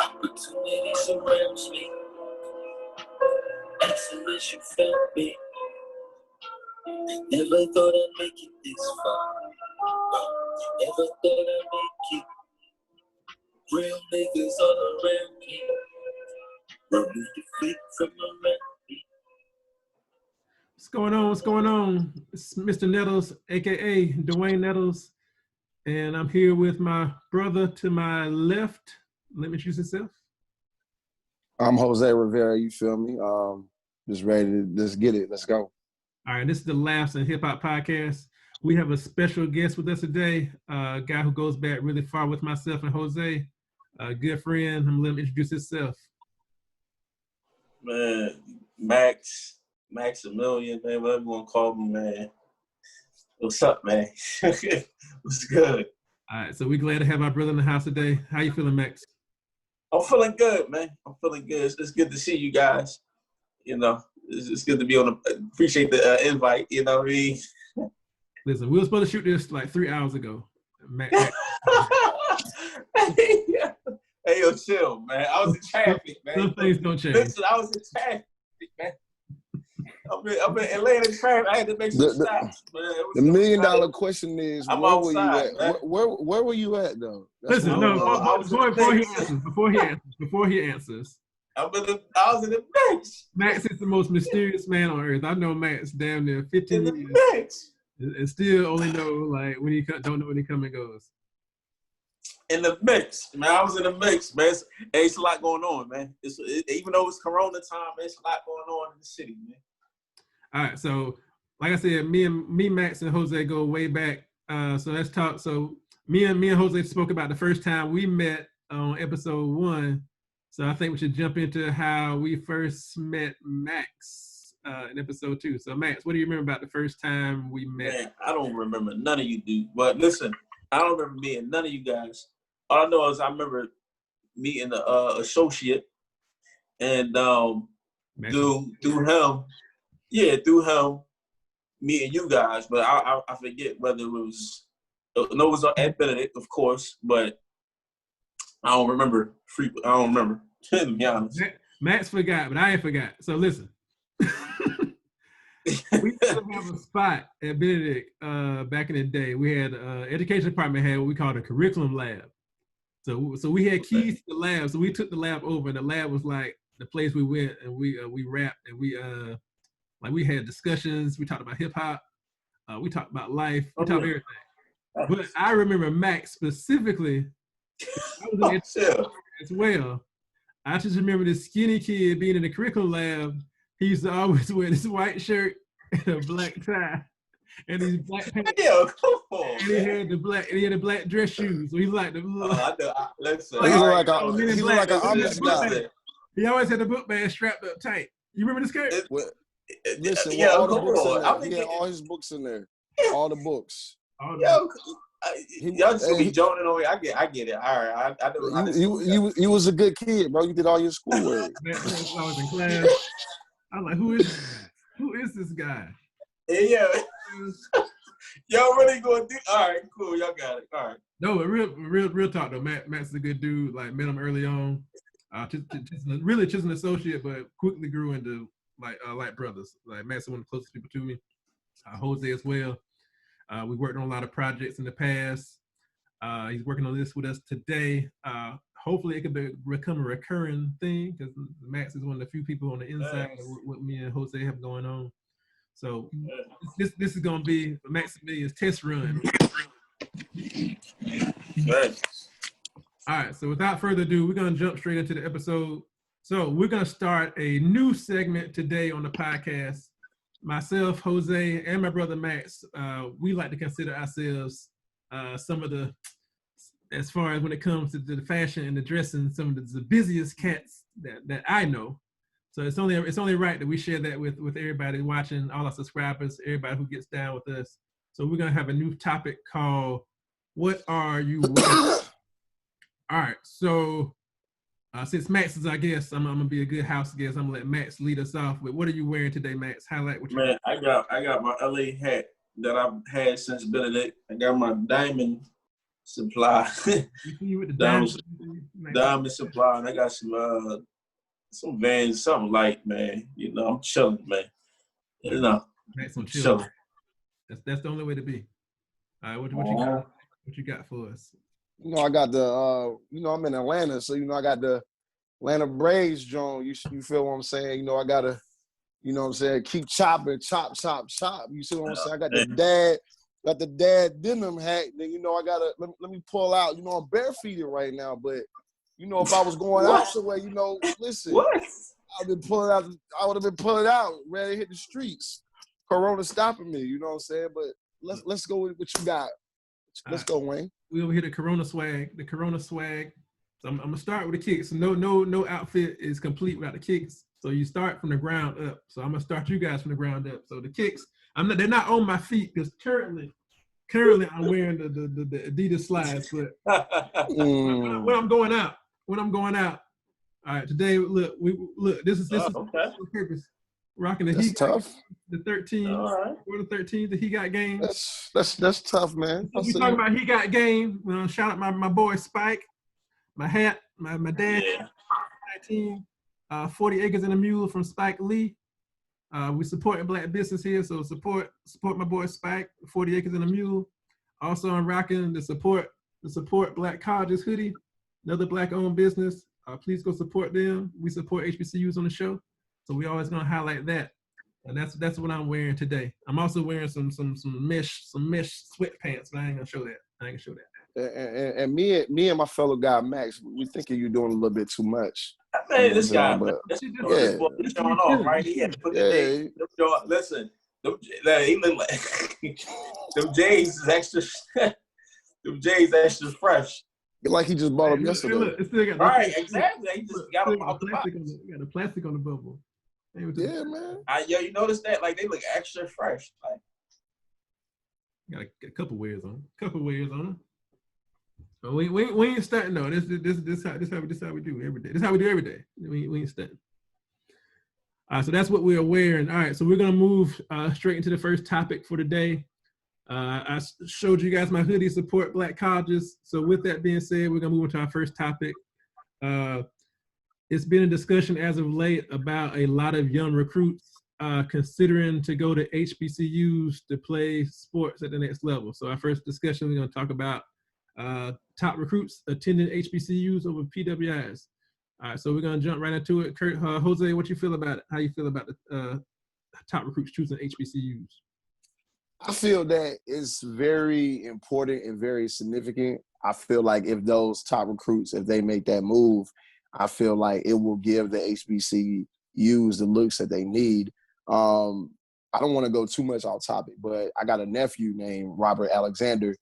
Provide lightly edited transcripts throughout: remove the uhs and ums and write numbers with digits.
Opportunity surrounds me. Isolation found me. Never thought I'd make it this far. Never thought I'd make it. Real niggas all around me. Remove the fake from around me. What's going on? What's going on? It's Mr. Nettles, aka DaWayne Nettles, and I'm here with my brother to my left. Let me introduce yourself. I'm Jose Rivera, you feel me? Just ready to let's get it. Let's go. All right, this is the Laughs and Hip Hop Podcast. We have a special guest with us today, a guy who goes back really far with myself and Jose, a good friend. I'm gonna let him introduce himself. Man, Maximillian, man, whatever you want to call me, man. What's up, man? What's good? All right, so we're glad to have our brother in the house today. How you feeling, Max? I'm feeling good, man. I'm feeling good. It's good to see you guys. You know, it's good to be on the, appreciate the invite, you know what I mean? Listen, we were supposed to shoot this like 3 hours ago. Max. Hey, yo, chill, man. I was in traffic, man. Some things don't change. Listen, I was in traffic, man. I've been in Atlanta traffic. I had to make some stops, man. The $1 million question is, I'm where outside, were you at? Where were you at, though? Listen, before he answers, I was in the mix. Max is the most mysterious man on earth. I've known Max damn near 15 years. Mix. And still only know like when he don't know when he come and goes. In the mix, man. I was in the mix, man. It's a lot going on, man. Even though it's Corona time, man, it's a lot going on in the city, man. All right, so like I said, me, Max, and Jose go way back. So let's talk. So me and Jose spoke about the first time we met on episode 1. So I think we should jump into how we first met Max in episode 2. So Max, what do you remember about the first time we met? Man, I don't remember none of you do. But listen, I don't remember meeting none of you guys. All I know is I remember meeting the associate and through him, meeting you guys. But I forget whether it was at Benedict, of course, but I don't remember. I don't remember, to be honest. Max forgot, but I ain't forgot. So listen. We used to have a spot at Benedict back in the day. We had education department had what we called a curriculum lab. So we had keys to the lab. So we took the lab over, and the lab was like the place we went, and we rapped, and we had discussions. We talked about hip hop. We talked about life. We talked about everything. But I remember Max specifically. I was in as well. I just remember this skinny kid being in the curriculum lab. He used to always wear this white shirt and a black tie and these black pants. Yo, come on, and he had the black dress shoes. So he's like the listen. He looked like an Amish guy. He always had the book bag strapped up tight. You remember this kid? Listen, yeah, all the books in there. He had all his books in there. All the books. Y'all just gonna be joning on me. I get it. All right, I know. You was a good kid, bro. You did all your schoolwork. I was in class. I'm like, who is this guy? Yeah. Y'all really going to do? All right, cool. Y'all got it. All right. No, but real talk though. Matt's a good dude. Like met him early on. Really just an associate, but quickly grew into like brothers. Like Matt's one of the closest people to me. Jose as well. We worked on a lot of projects in the past. He's working on this with us today. Hopefully it could become a recurring thing because Max is one of the few people on the inside of what me and Jose have going on. So this is going to be Maximillian's test run. All right, so without further ado, we're going to jump straight into the episode. So we're going to start a new segment today on the podcast. Myself, Jose, and my brother Max, we like to consider ourselves some of the, as far as when it comes to the fashion and the dressing, some of the busiest cats that I know. So it's only right that we share that with everybody watching, all our subscribers, everybody who gets down with us. So we're gonna have a new topic called "What Are You Wearing?" All right. So since Max is our guest, I'm gonna be a good house guest. I'm gonna let Max lead us off with what are you wearing today, Max? Highlight what you. Man, I got my LA hat that I've had since Benedict. I got my diamond Supply. We see you with the Diamond, diamond. Diamond Supply. And I got some Vans, something light, man. You know, I'm chilling, man. You know, Make some chill. chilling. That's the only way to be. All right, what you got? What you got for us? You know, I got the, you know, I'm in Atlanta, so, you know, I got the Atlanta Braves, John. You feel what I'm saying? You know, I got to, you know what I'm saying, keep chopping, chop. You see what I'm saying? I got the dad denim hat. Then, you know, I got to, let me pull out. You know, I'm barefooted right now, but, you know, if I was going out somewhere, you know, listen. What? I would have been pulling out, ready to hit the streets. Corona stopping me, you know what I'm saying? But let's go with what you got. Let's go, Wayne. We over here the Corona swag. So I'm gonna start with the kicks. No outfit is complete without the kicks. So you start from the ground up. So I'm gonna start you guys from the ground up. So the kicks, they're not on my feet because currently I'm wearing the Adidas slides. But when I'm going out, all right, today look, this is okay. purpose. Rocking the That's tough. The 13, right. or the 13, the He Got Game. That's tough, man. We talking about He Got Game. Shout out my boy Spike, my hat, my dad, 19, 40 Acres and a Mule from Spike Lee. We supporting Black business here, so support my boy Spike, 40 Acres and a Mule. Also, I'm rocking the support Black colleges hoodie, another Black-owned business. Please go support them. We support HBCUs on the show, so we always gonna highlight that. And that's what I'm wearing today. I'm also wearing some mesh sweatpants, but I ain't gonna show that. And me and my fellow guy Max, we thinking you're doing a little bit too much. Man, this guy, this boy showing off, right? He had to put the listen, he look like them J's is extra. Them J's extra fresh. Like he just bought them yesterday. Look, it still got right, exactly. He just got them out the box. Got the plastic on the bubble. Yeah, man. You notice that? Like, they look extra fresh. Like, got a couple wears on them. But we ain't starting though. This how we do every day. This how we do every day. We ain't starting. All right, so that's what we are wearing. All right, so we're gonna move straight into the first topic for today. I showed you guys my hoodie, support Black colleges. So with that being said, we're gonna move into our first topic. It's been a discussion as of late about a lot of young recruits considering to go to HBCUs to play sports at the next level. So our first discussion, we're gonna talk about top recruits attending HBCUs over PWIs. All right, so we're gonna jump right into it. Kurt, Jose, what you feel about it? How you feel about the top recruits choosing HBCUs? I feel that it's very important and very significant. I feel like if those top recruits, if they make that move, I feel like it will give the HBCUs the looks that they need. I don't want to go too much off topic, but I got a nephew named Robert Alexander.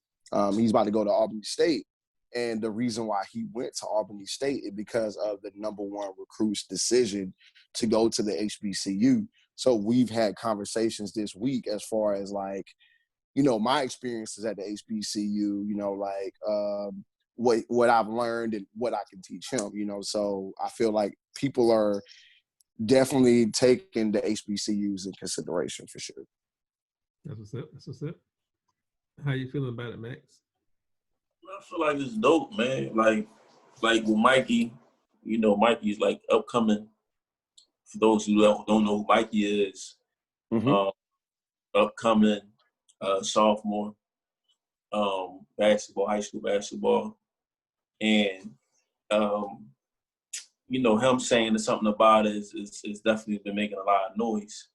He's about to go to Albany State. And the reason why he went to Albany State is because of the #1 recruit's decision to go to the HBCU. So we've had conversations this week as far as like, you know, my experiences at the HBCU, you know, like what I've learned and what I can teach him, you know. So I feel like people are definitely taking the HBCUs in consideration for sure. That's what's up. How you feeling about it, Max? I feel like it's dope, man. Like with Mikey, you know, Mikey's like upcoming. For those who don't know who Mikey is, upcoming sophomore, basketball, high school basketball, and you know, him saying something about it is definitely been making a lot of noise,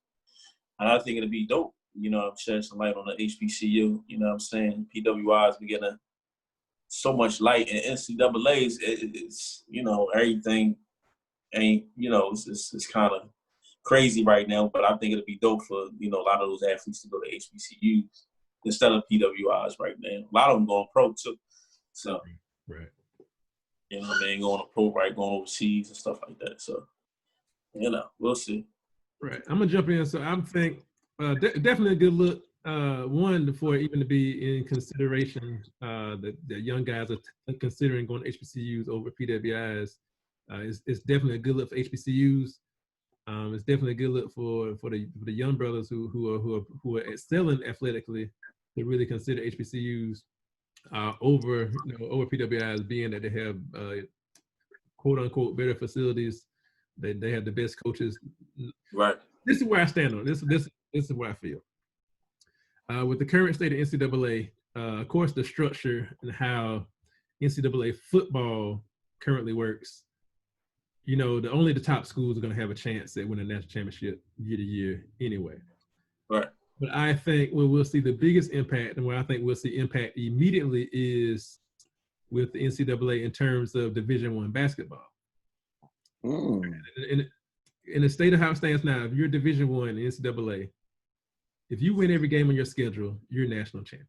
and I think it'll be dope. You know, I'm shedding some light on the HBCU. You know what I'm saying? PWIs be getting so much light, and NCAA's, it's, you know, everything ain't, you know, it's kind of crazy right now, but I think it'll be dope for, you know, a lot of those athletes to go to HBCUs instead of PWIs right now. A lot of them going pro too. So, right. You know what I mean? Going to pro, right, going overseas and stuff like that. So, you know, we'll see. Right. I'm going to jump in. So I think definitely a good look. One, for even to be in consideration, that young guys are considering going to HBCUs over PWIs. It's definitely a good look for HBCUs. It's definitely a good look for the young brothers who are excelling athletically to really consider HBCUs. over PWIs, being that they have quote unquote better facilities. They have the best coaches. Right. This is where I stand on this. This is what I feel. With the current state of NCAA, of course, the structure and how NCAA football currently works, only the top schools are going to have a chance at winning a national championship year to year anyway. Right. But I think where we'll see the biggest impact, and where I think we'll see impact immediately, is with the NCAA in terms of Division I basketball. In the state of how it stands now, if you're Division I in NCAA, if you win every game on your schedule, you're national champion.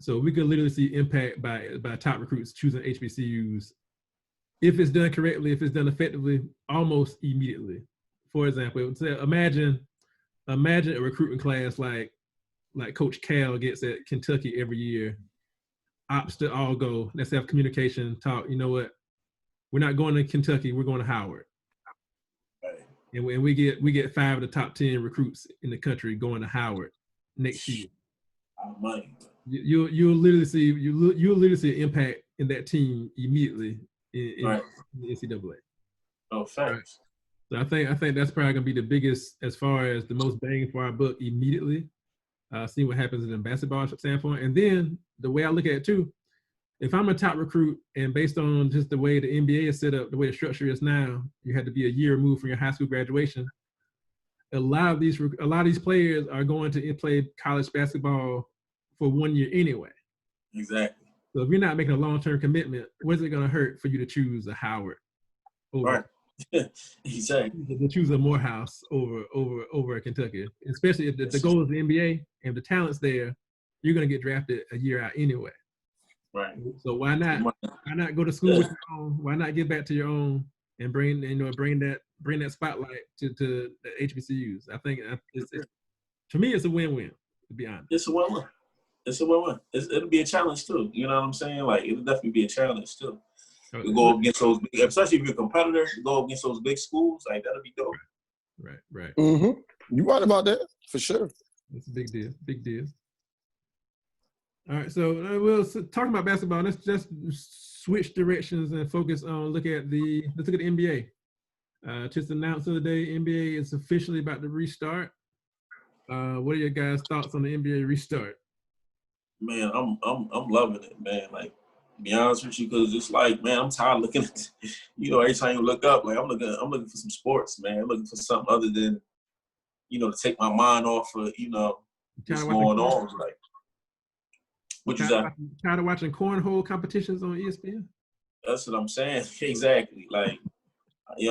So we could literally see impact by top recruits choosing HBCUs, if it's done correctly, if it's done effectively, almost immediately. For example, imagine a recruiting class like Coach Cal gets at Kentucky every year. Opts to all go. Let's have communication, talk. You know what? We're not going to Kentucky. We're going to Howard. Right. And we get 5 of the top 10 recruits in the country going to Howard next year. Money. You'll literally see an impact in that team immediately in the NCAA. Oh, thanks. Right. So I think that's probably gonna be the biggest, as far as the most bang for our buck immediately. See what happens in the basketball standpoint, and then the way I look at it too, if I'm a top recruit and based on just the way the NBA is set up, the way the structure is now, you had to be a year removed from your high school graduation. A lot of these players are going to play college basketball for 1 year anyway. Exactly. So if you're not making a long-term commitment, what's it going to hurt for you to choose a Howard over? Right. Exactly. To choose a Morehouse over a Kentucky, especially if the goal is the NBA and the talent's there, you're going to get drafted a year out anyway. Right. So why not go to school with your own? Why not get back to your own and bring that spotlight to the HBCUs? I think to me it's a win-win, to be honest. It's a win-win. It'll be a challenge too. You know what I'm saying? Like, it'll definitely be a challenge too. You go against those, especially if you're a competitor, go against those big schools, like, that'll be dope. Right. Mm-hmm. You're right about that, for sure. It's a big deal. All right, so we'll talk about basketball. Let's just switch directions and focus on let's look at the NBA. Just announced the other day, NBA is officially about to restart. What are your guys' thoughts on the NBA restart? Man, I'm loving it, man. Like, to be honest with you, because it's like, man, I'm tired of looking at, every time you look up, like, I'm looking for some sports, man. I'm looking for something other than, to take my mind off of, what's going on. Like, what you say? Tired of watching cornhole competitions on ESPN? That's what I'm saying. Exactly. Like,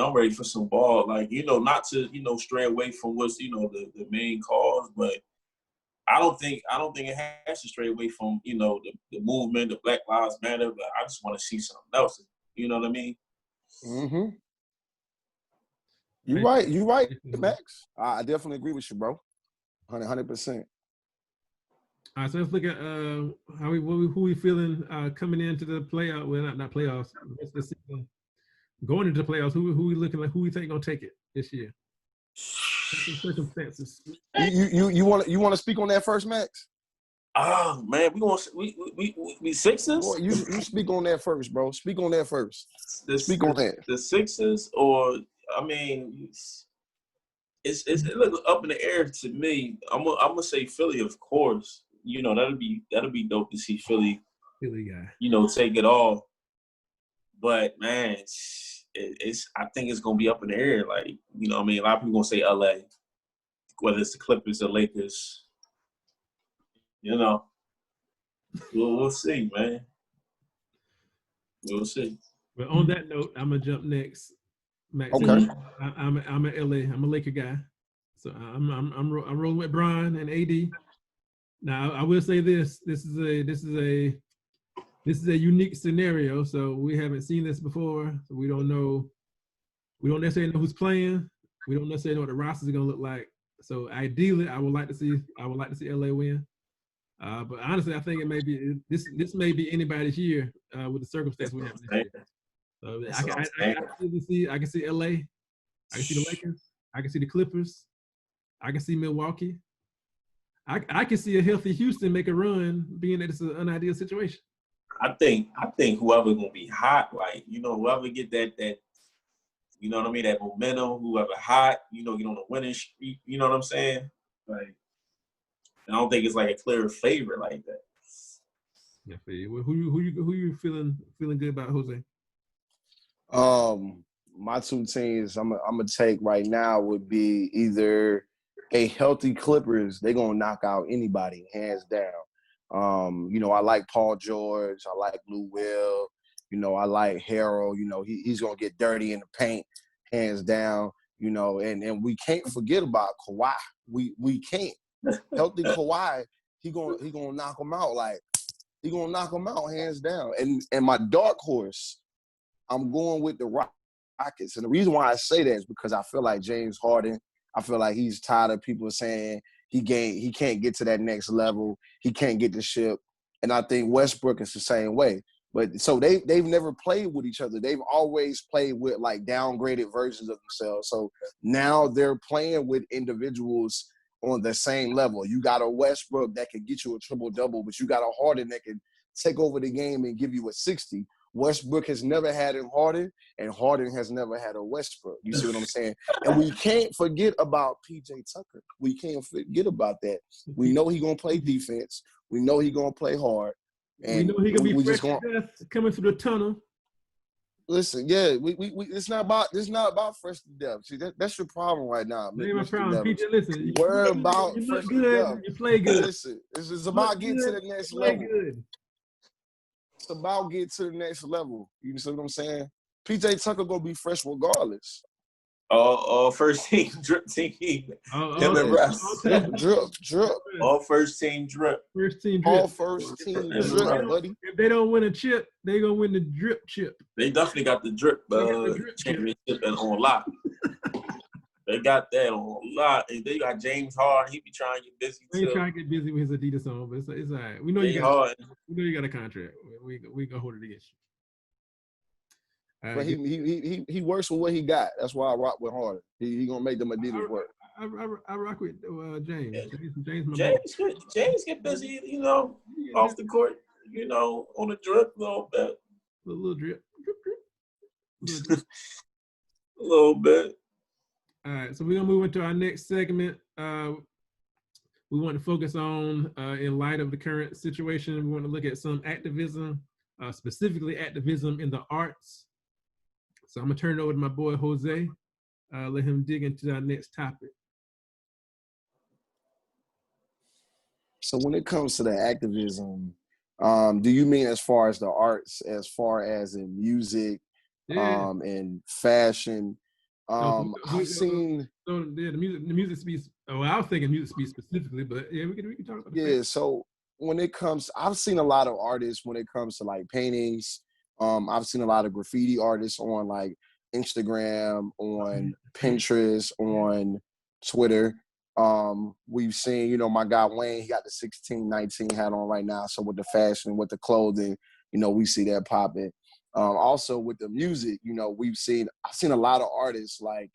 I'm ready for some ball. Like, not to, stray away from what's, the main cause, but I don't think it has to stray away from, the movement, the Black Lives Matter, but I just want to see something else. You know what I mean? Mm-hmm. You're right, Max. I definitely agree with you, bro. 100%. All right, so let's look at who we feeling coming into the playoff. Well, not playoffs. The season. Going into the playoffs, who we looking like? Who we think gonna take it this year? Circumstances. You want to speak on that first, Max? Oh man, we Sixers. Boy, you speak on that first, bro. Speak on that first. Speak on that. The Sixers, or I mean, it's look up in the air to me. I'm gonna say Philly, of course. That'll be dope to see Philly guy. Take it all. But man, I think it's gonna be up in the air. Like, a lot of people gonna say LA, whether it's the Clippers or Lakers. We'll see, man. We'll see. But on that note, I'm gonna jump next. Max, okay. I'm in LA. I'm a Laker guy, so I'm rolling with Bron and AD. Now I will say this: this is a unique scenario. So we haven't seen this before. So we don't necessarily know who's playing. We don't necessarily know what the rosters are gonna look like. So ideally, I would like to see LA win. But honestly, I think this may be anybody's year with the circumstance we have this year. So I can see LA. I can see the Lakers. I can see the Clippers. I can see Milwaukee. I can see a healthy Houston make a run, being that it's an ideal situation. I think whoever gonna be hot, like, you know, whoever get that, you know what I mean, that momentum, whoever hot, you know, get on the winning streak, you know what I'm saying? Like, I don't think it's like a clear favorite like that. Yeah, who you feeling good about, Jose? My two teams I'm gonna take right now would be either a healthy Clippers. They're gonna knock out anybody, hands down. You know, I like Paul George. I like Lou Will. You know, I like Harold. You know, he's gonna get dirty in the paint, hands down. You know, and we can't forget about Kawhi. We can't. Healthy Kawhi, he gonna knock him out. Like, he gonna knock him out, hands down. And my dark horse, I'm going with the Rockets. And the reason why I say that is because I feel like James Harden, I feel like he's tired of people saying he can't get to that next level. He can't get the ship. And I think Westbrook is the same way. But so they've never played with each other. They've always played with like downgraded versions of themselves. So now they're playing with individuals on the same level. You got a Westbrook that can get you a triple-double, but you got a Harden that can take over the game and give you a 60. Westbrook has never had a Harden, and Harden has never had a Westbrook. You see what I'm saying? And we can't forget about P.J. Tucker. We can't forget about that. We know he's going to play defense. We know he's going to play hard. And we know he gonna be just fresh to death coming through the tunnel. Listen, yeah, we it's not about fresh to death. See, that's your problem right now. Ain't my problem. PJ, listen, Worry about you fresh look to good, death. you play good. Listen, it's about getting to the next level. Good. It's about getting to the next level. You see what I'm saying? PJ Tucker gonna be fresh regardless. First team drip team. Him and Russ. Drip. All first team drip. All first team drip, buddy. If they don't win a chip, they gonna win the drip chip. They definitely got the drip championship on lock. They got that on lock. And they got James Harden. He be trying to get busy too. He's trying to get busy with his Adidas on, but it's all right. We know you got a contract. We gonna hold it against you. But he works with what he got. That's why I rock with Harden. He gonna make them Adidas work. I rock with James. James get busy, you know, off the court, you know, on the drip a little bit. A little drip. A little bit. All right, so we're gonna move into our next segment. We want to focus on, in light of the current situation, we want to look at some activism, specifically activism in the arts. So I'm gonna turn it over to my boy Jose. Let him dig into our next topic. So when it comes to the activism, do you mean as far as the arts, as far as in music, and fashion? I've seen. So the music speaks. Oh, I was thinking music speaks specifically, but yeah, we can talk about. Yeah. So when it comes, I've seen a lot of artists when it comes to like paintings. I've seen a lot of graffiti artists on like Instagram, on Pinterest, on Twitter. We've seen, you know, my guy Wayne, he got the 1619 hat on right now. So with the fashion, with the clothing, you know, we see that popping. Also with the music, you know, I've seen a lot of artists like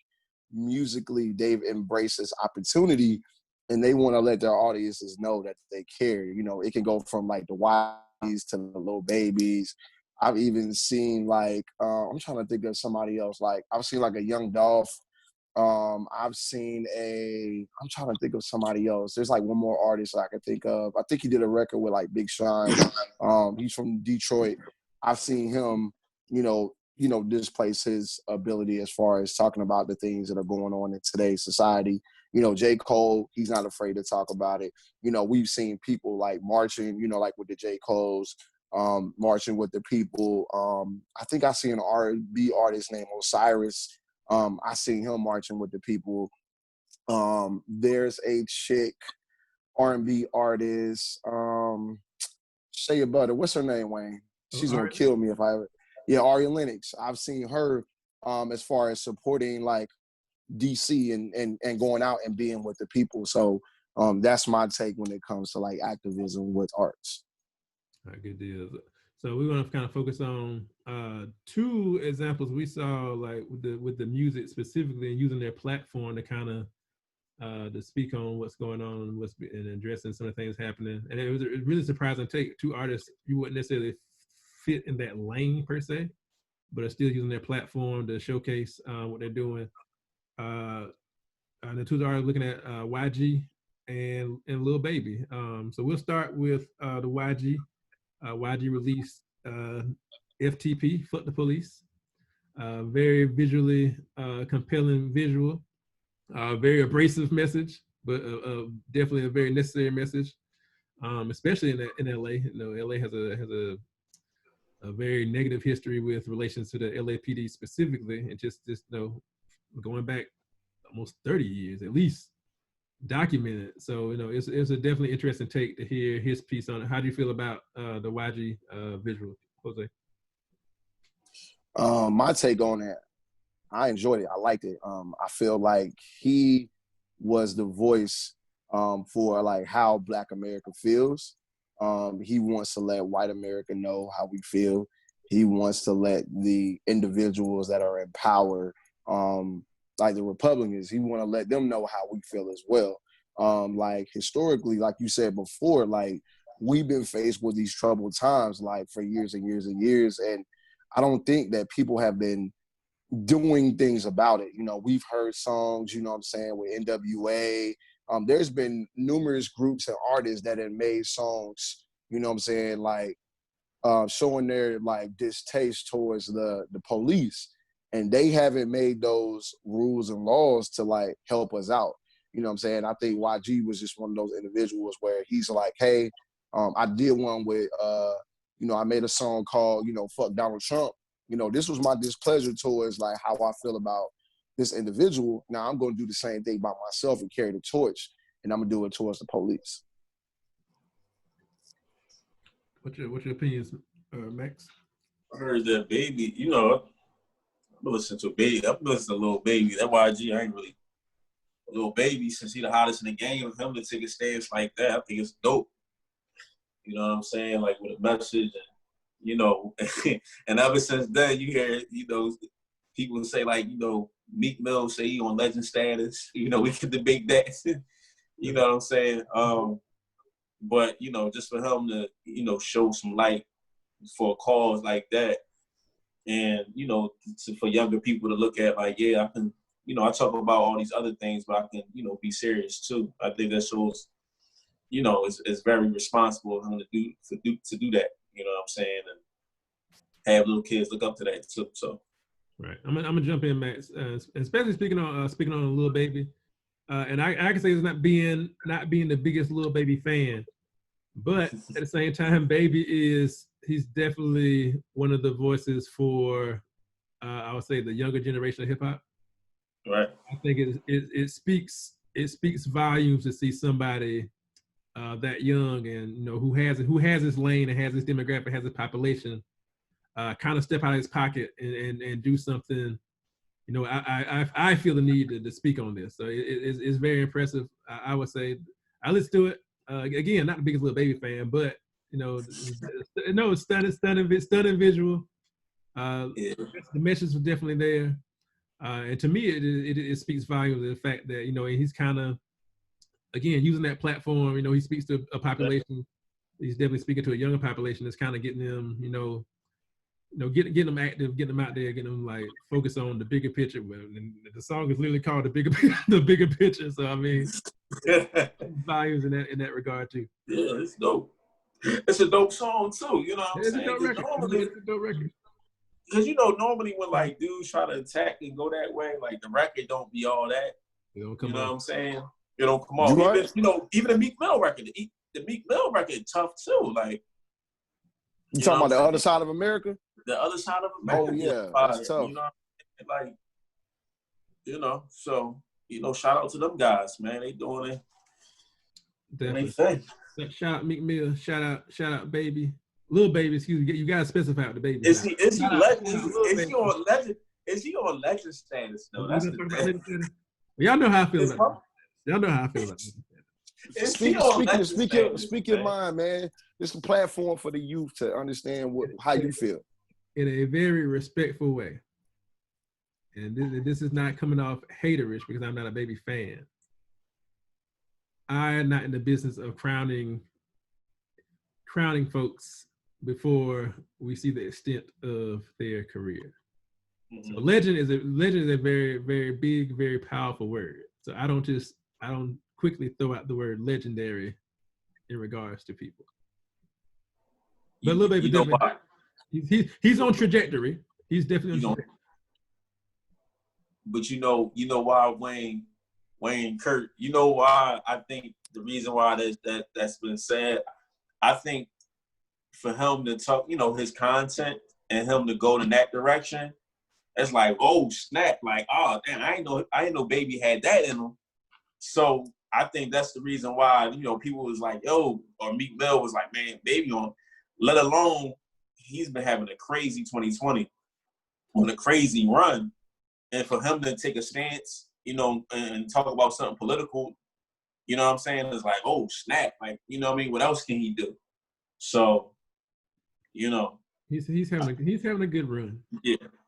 musically, they've embraced this opportunity and they want to let their audiences know that they care. You know, it can go from like the Ys to the Lil Babies. I've even seen like, I'm trying to think of somebody else. Like I've seen like a Young Dolph. I'm trying to think of somebody else. There's like one more artist I can think of. I think he did a record with like Big Sean. He's from Detroit. I've seen him, you know, displace his ability as far as talking about the things that are going on in today's society. You know, J. Cole, he's not afraid to talk about it. You know, we've seen people like marching, you know, like with the J. Cole's, marching with the people. I think I see an R&B artist named Osiris. I seen him marching with the people. There's a chick R&B artist, Shea Butter. What's her name, Wayne? She's gonna kill me if I ever. Yeah, Aria Lennox. I've seen her as far as supporting like DC and going out and being with the people. So that's my take when it comes to like activism with arts. All right, good deal. So we want to kind of focus on two examples we saw, like with the music specifically, and using their platform to kind of to speak on what's going on, and addressing some of the things happening. And it was a really surprising take. Two artists you wouldn't necessarily fit in that lane per se, but are still using their platform to showcase what they're doing. The two artists looking at YG and Lil Baby. So we'll start with the YG. YG released FTP, Fuck the Police. Very visually compelling visual. Very abrasive message, but definitely a very necessary message, especially in LA. You know, LA has a very negative history with relations to the LAPD specifically, and just you know, going back almost 30 years at least, documented. So you know, it's a definitely interesting take to hear his piece on it. How do you feel about the YG visual, Jose? My take on it, I enjoyed it. I liked it. I feel like he was the voice for like how Black America feels. He wants to let white America know how we feel. He wants to let the individuals that are in power, like the Republicans, he want to let them know how we feel as well. Like historically, like you said before, like we've been faced with these troubled times like for years and years and years. And I don't think that people have been doing things about it. You know, we've heard songs, you know what I'm saying, with NWA. There's been numerous groups and artists that have made songs, you know what I'm saying, like showing their like distaste towards the police. And they haven't made those rules and laws to like help us out. You know what I'm saying? I think YG was just one of those individuals where he's like, hey, I did one with, you know, I made a song called, you know, Fuck Donald Trump. You know, this was my displeasure towards like how I feel about this individual. Now I'm going to do the same thing by myself and carry the torch, and I'm going to do it towards the police. What's your opinions, Max? I heard that Baby, you know, I'm listening to Baby. I'm listening to Lil Baby. That YG, I ain't really Lil Baby, since he the hottest in the game. Him to take a stance like that, I think it's dope. You know what I'm saying? Like with a message, and you know, and ever since then, you hear, you know, people say like, you know, Meek Mill say he on legend status. You know, we can debate that. You know what I'm saying? But you know, just for him to, you know, show some light for a cause like that, and you know, for younger people to look at like, yeah, I can, you know, I talk about all these other things, but I can, you know, be serious too. I think that shows, you know, it's very responsible of him to do that. You know what I'm saying? And have little kids look up to that too. So, right, I'm gonna jump in, Max. Especially speaking on a Lil Baby, and I can say it's not being the biggest Lil Baby fan, but at the same time, Baby he's definitely one of the voices for I would say the younger generation of hip hop. right. I think it speaks volumes to see somebody that young and, you know, who has his lane and has his demographic, has his population, kind of step out of his pocket and do something. You know, I feel the need to speak on this. So it's very impressive. I would say I listen to it. Again, not the biggest Lil Baby fan, but you know, it's stunning visual. Yeah. The message was definitely there. And to me, it speaks volumes of the fact that, you know, he's kind of, again, using that platform, you know, he speaks to a population. He's definitely speaking to a younger population that's kind of getting them, getting them active, getting them out there, getting them like focus on the bigger picture. And the song is literally called the bigger picture. So I mean, volumes in that regard too. Yeah, it's dope. It's a dope song too. You know what I'm saying? It's a dope record. Because you know, normally when like dudes try to attack and go that way, like the record don't be all that. It don't come you know off. what I'm saying? It don't come off. Even, you know, even the Meek Mill record, the Meek Mill record tough too. Like you talking about the other side of America? The other side of America. Oh yeah, that's tough. You know, like, you know, so you know, shout out to them guys, man. They doing it. Definitely. Thing. Shout out Meek Mill. Shout out Baby. Lil Baby, excuse me. You gotta specify the Baby. Is he legend? Is he on legend status though? That's the thing. Y'all know how I feel about it. Y'all know how I feel about it. Speak your mind, man. It's a platform for the youth to understand how you feel. In a very respectful way. And this is not coming off haterish because I'm not a Baby fan. I am not in the business of crowning folks before we see the extent of their career. So legend is a very, very big, very powerful word. So I don't quickly throw out the word legendary in regards to people. But Lil Baby definitely, he's on trajectory. He's definitely on trajectory. But you know why Wayne Kurt, you know why I think the reason why that's been said, I think for him to talk, his content and him to go in that direction, it's like, oh snap, like, oh damn, I ain't know Baby had that in him. So I think that's the reason why, people was like, yo, or Meek Mill was like, man, Baby on, let alone he's been having a crazy 2020 on a crazy run. And for him to take a stance, and talk about something political, you know what I'm saying? It's like, oh, snap. Like, you know what I mean? What else can he do? So, He's having a good run.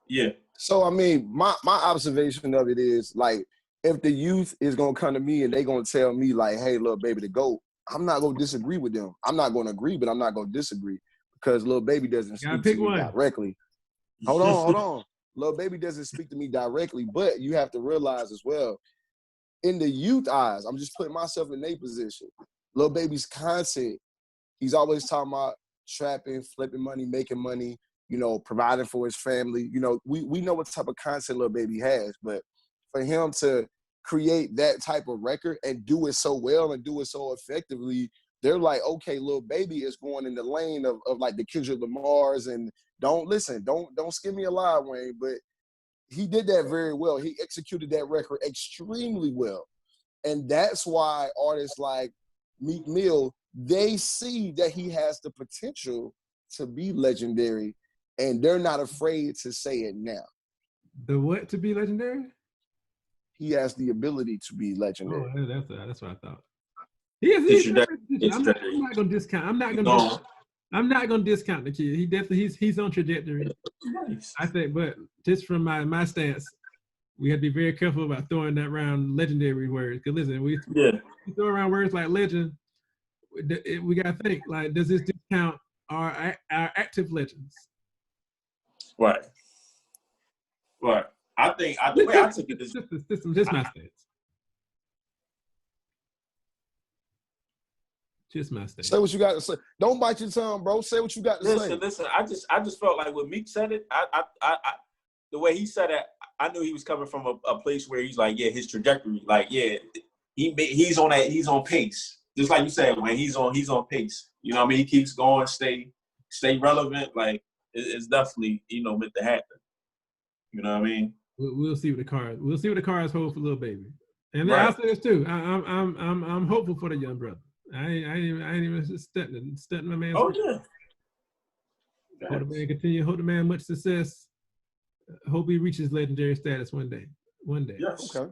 Yeah. So, I mean, my observation of it is, like, if the youth is going to come to me and they going to tell me, like, hey, Lil Baby to go, I'm not going to disagree with them. I'm not going to agree, but I'm not going to disagree because Lil Baby doesn't speak to me directly. Hold on. Lil Baby doesn't speak to me directly, but you have to realize as well, in the youth eyes, I'm just putting myself in their position. Lil Baby's content, he's always talking about trapping, flipping money, making money, providing for his family. We know what type of content Lil Baby has, but for him to create that type of record and do it so well and do it so effectively, they're like, okay, Lil Baby is going in the lane of like the Kendrick Lamars, and don't skim me alive, Wayne, but he did that very well. He executed that record extremely well. And that's why artists like Meek Mill, they see that he has the potential to be legendary, and they're not afraid to say it now. The what to be legendary? He has the ability to be legendary. Oh, that's what I thought. I'm not gonna discount. I'm not gonna discount the kid. He definitely he's on trajectory. I think, but just from my stance, we have to be very careful about throwing that around legendary words. Because listen, we throw around words like legend. We gotta think, like, does this discount our active legends? Right. I think I took it. Just my stance. Just my stance. Say what you got to say. Don't bite your tongue, bro. Say what you got to say. Listen. I just felt like when Meek said it, I the way he said it, I knew he was coming from a place where he's like, yeah, his trajectory, like, yeah, he's on that, he's on pace. Just like you said, when he's on pace. You know what I mean? He keeps going, stay relevant. Like, it's definitely, meant to happen. You know what I mean? We'll see what the cars hold for Lil Baby. And then I'll say this too. I'm hopeful for the young brother. I ain't even stunting my man. Oh yeah. Hope the man continue. Hope the man much success. Hope he reaches legendary status one day. Yes. Okay.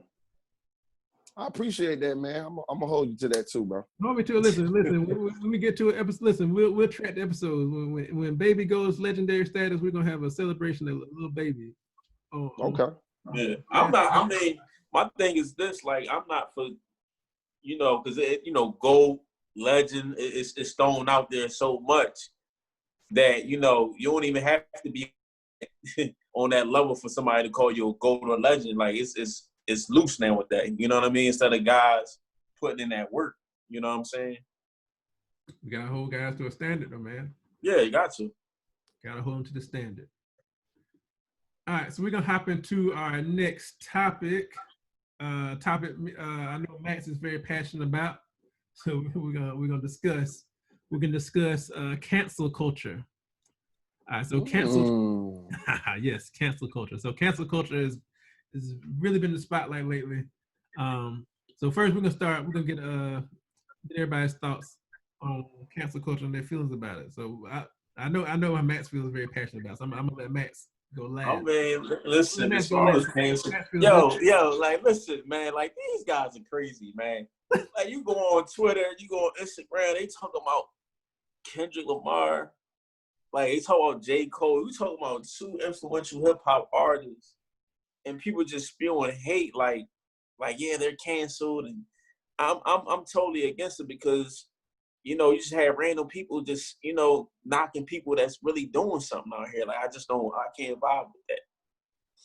I appreciate that, man. I'm gonna hold you to that too, bro. Hold me to it. Listen. When we get to an episode, listen. We'll track the episode. When Baby goes legendary status, we're gonna have a celebration of Lil Baby. Okay. Yeah. I mean, my thing is this. Like, I'm not for, because gold legend is thrown out there so much that you don't even have to be on that level for somebody to call you a gold or legend. Like, it's loose now with that. You know what I mean? Instead of guys putting in that work. You know what I'm saying? You gotta hold guys to a standard, though, man. Yeah, you got to. Gotta hold them to the standard. All right, so we're gonna hop into our next topic. I know Max is very passionate about. So we're gonna discuss cancel culture. All right, so cancel yes, cancel culture. So cancel culture has really been in the spotlight lately. So first we're gonna get everybody's thoughts on cancel culture and their feelings about it. So I know how Max feels very passionate about. So I'm gonna let Max go last. Oh man, listen, as far as cancel, yo, like, listen, man, like, these guys are crazy, man. Like, you go on Twitter, you go on Instagram, they talking about Kendrick Lamar, like, they talk about J. Cole. We talking about two influential hip hop artists, and people just spewing hate, like, yeah, they're canceled, and I'm totally against it because, you know, you just have random people just, you know, knocking people that's really doing something out here. Like, I can't vibe with that.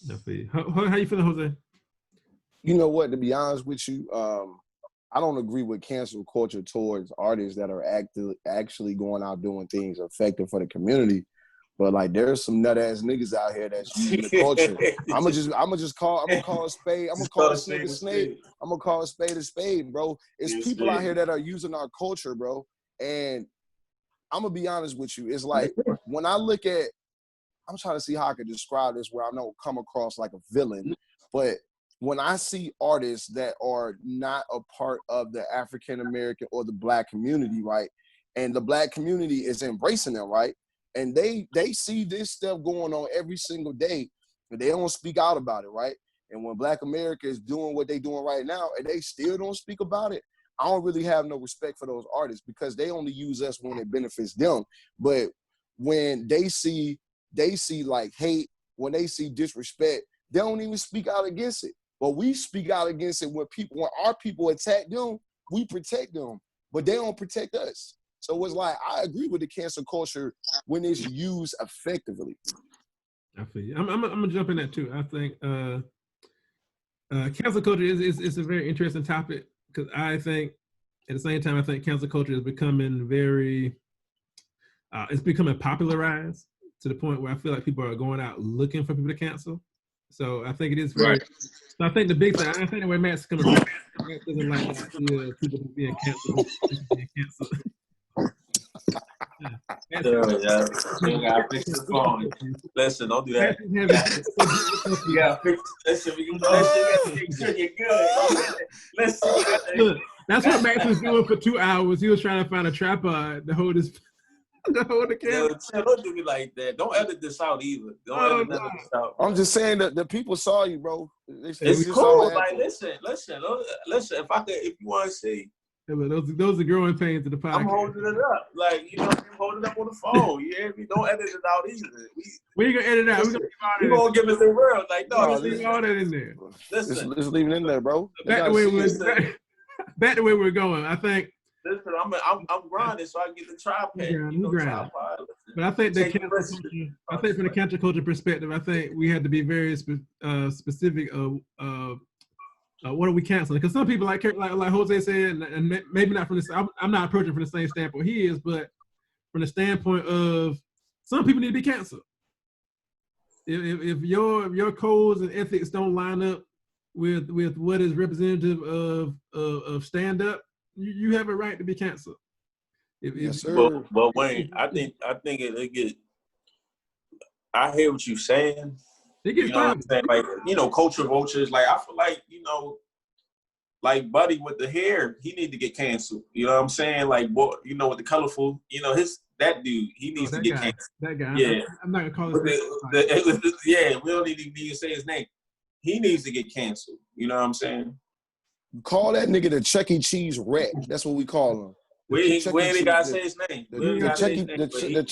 Definitely. How you feeling, Jose? You know what? To be honest with you, I don't agree with cancel culture towards artists that are actually going out doing things effective for the community. But like, there's some nut ass niggas out here that's using the culture. I'm gonna call a spade. I'm gonna call a snake a snake. I'm gonna call a spade, bro. It's people out here that are using our culture, bro. And I'm gonna be honest with you. It's like when I look at, I'm trying to see how I can describe this where I don't come across like a villain, but when I see artists that are not a part of the African American or the Black community, right, and the Black community is embracing them, right, and they see this stuff going on every single day, and they don't speak out about it, right, and when Black America is doing what they're doing right now, and they still don't speak about it, I don't really have no respect for those artists because they only use us when it benefits them. But when they see like hate, when they see disrespect, they don't even speak out against it. But we speak out against it when our people attack them, we protect them, but they don't protect us. So it's like, I agree with the cancel culture when it's used effectively. I feel you. I'm gonna jump in that too. I think cancel culture is a very interesting topic because I think at the same time I think cancel culture is becoming it's becoming popularized to the point where I feel like people are going out looking for people to cancel. So I think it is very. Right. So I think the big thing. I think the way Matt's coming from, Matt doesn't like the idea of people being canceled. Yeah. You gotta fix the phone. Listen, don't do that. You gotta fix. Listen, we can do that shit. Make sure you're good. Listen. Look, that's what Max was doing for 2 hours. He was trying to find a trapod to hold his. Don't do me like that. Don't edit this out either. Don't edit this out. I'm just saying that the people saw you, bro. It's cool. Like, listen. If you want to see. Yeah, but those are growing pains of the podcast. I'm holding it up. Like, you know, I'm holding it up on the phone. You hear me? Don't edit it out either. We ain't gonna edit it out. We're gonna give it the world. Like, no, leave all that in there. Listen. Just leave it in there, bro. Back the way we're going. I think. Listen, I'm grinding so I can get the tripod. But I think from the cancel culture perspective, I think we had to be very specific of what are we canceling? Because some people like Jose said, and maybe not from this. I'm not approaching from the same standpoint he is, but from the standpoint of some people need to be canceled. If your codes and ethics don't line up with what is representative of stand up, you have a right to be canceled. Yes, sir. But Wayne, I think it get. I hear what you're saying. It gets, you know what I'm saying? Like, you know, culture vultures. Like, I feel like, you know, like Buddy with the hair, he need to get canceled. You know what I'm saying? Like, boy, you know, with the colorful, you know, that dude, he needs to get canceled. That guy. Yeah. I'm not gonna call his name. Yeah, we don't need to say his name. He needs to get canceled. You know what I'm saying? Call that nigga the Chuck E. Cheese rat. That's what we call him. We ain't gotta say his name. The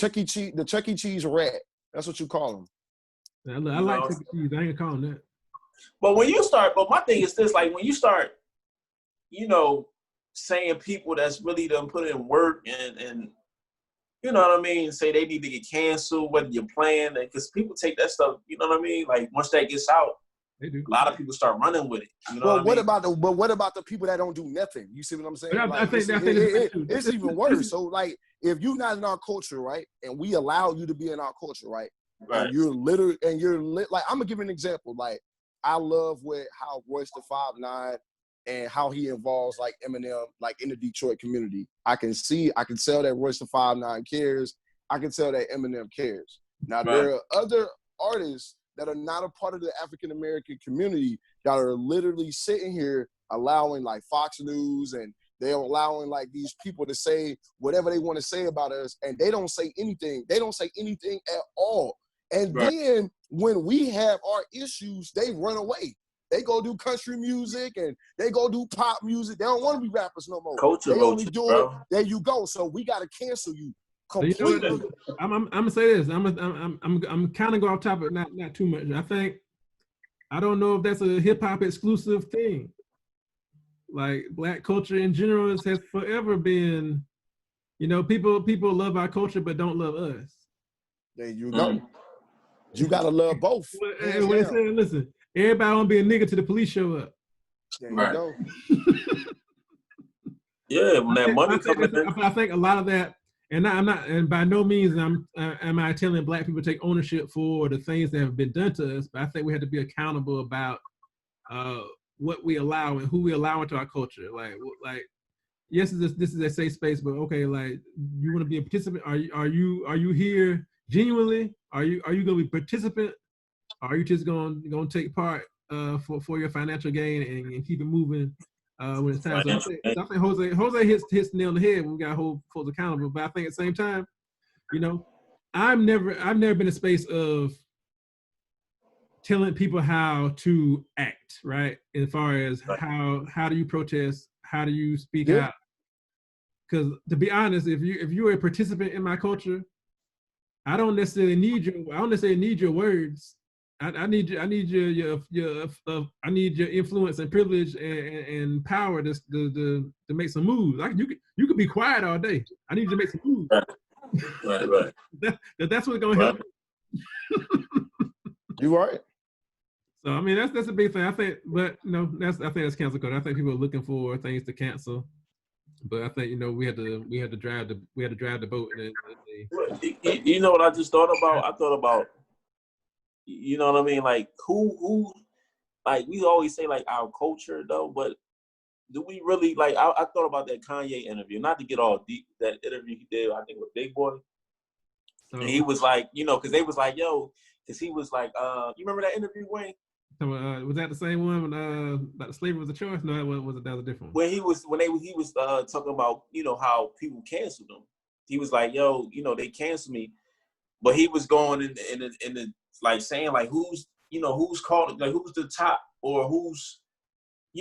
Chuck E. Cheese rat. That's what you call him. I like Chuck E. Cheese. I ain't gonna call him that. But my thing is this: like, when you start, you know, saying people that's really done put in work and you know what I mean, say they need to get canceled, whether you're playing, because people take that stuff. You know what I mean? Like, once that gets out. They do. A lot of people start running with it. You know what about the people that don't do nothing? You see what I'm saying? I think it's even worse. So like, if you're not in our culture, right, and we allow you to be in our culture, right, and you're like, I'm gonna give you an example. Like, I love how Royce the 5'9" and how he involves like Eminem, like in the Detroit community. I can tell that Royce the 5'9" cares. I can tell that Eminem cares. Now there are other artists that are not a part of the African-American community that are literally sitting here allowing like Fox News and they're allowing like these people to say whatever they want to say about us, and they don't say anything. They don't say anything at all. And then when we have our issues, they run away. They go do country music and they go do pop music. They don't want to be rappers no more. They only do it. There you go. So we got to cancel you. Completely. You know, I'm gonna say this. I'm kind of go off topic, not too much. I don't know if that's a hip hop exclusive thing. Like Black culture in general has forever been, people love our culture but don't love us. There you go. You gotta love both. And when they say, listen, everybody want to be a nigga till the police show up. There you go. Yeah, when that money comes in. I think a lot of that, and by no means am I telling Black people to take ownership for the things that have been done to us, but I think we have to be accountable about what we allow and who we allow into our culture. Like yes, this is a safe space, but okay, like you want to be a participant? Are you here genuinely? Are you going to be a participant? Or are you just going to take part for your financial gain and keep it moving when it's time? So I think Jose hits the nail on the head when we got to hold folks accountable. But I think at the same time, I've never been in a space of telling people how to act, right? As far as how do you protest, how do you speak out? Because to be honest, if you're a participant in my culture, I don't necessarily need your words. I need your influence and privilege and power to make some moves. You could be quiet all day. I need you to make some moves. Right. That's what's gonna help. You right. So I mean that's a big thing. I think, but I think that's cancel culture. I think people are looking for things to cancel. But I think we had to drive the boat. You know what I just thought about? I thought about, you know what I mean? Like who like we always say like our culture though, but do we really like? I thought about that Kanye interview. Not to get all deep, that interview he did, I think with Big Boy. And he was like, because they was like, yo, because he was like, you remember that interview, Wayne? Was that the same one when about slavery was a choice? No, that was a different one. When he was talking about how people canceled him. He was like, yo, they canceled me, but he was going in the like saying like who's called, like who's the top, or who's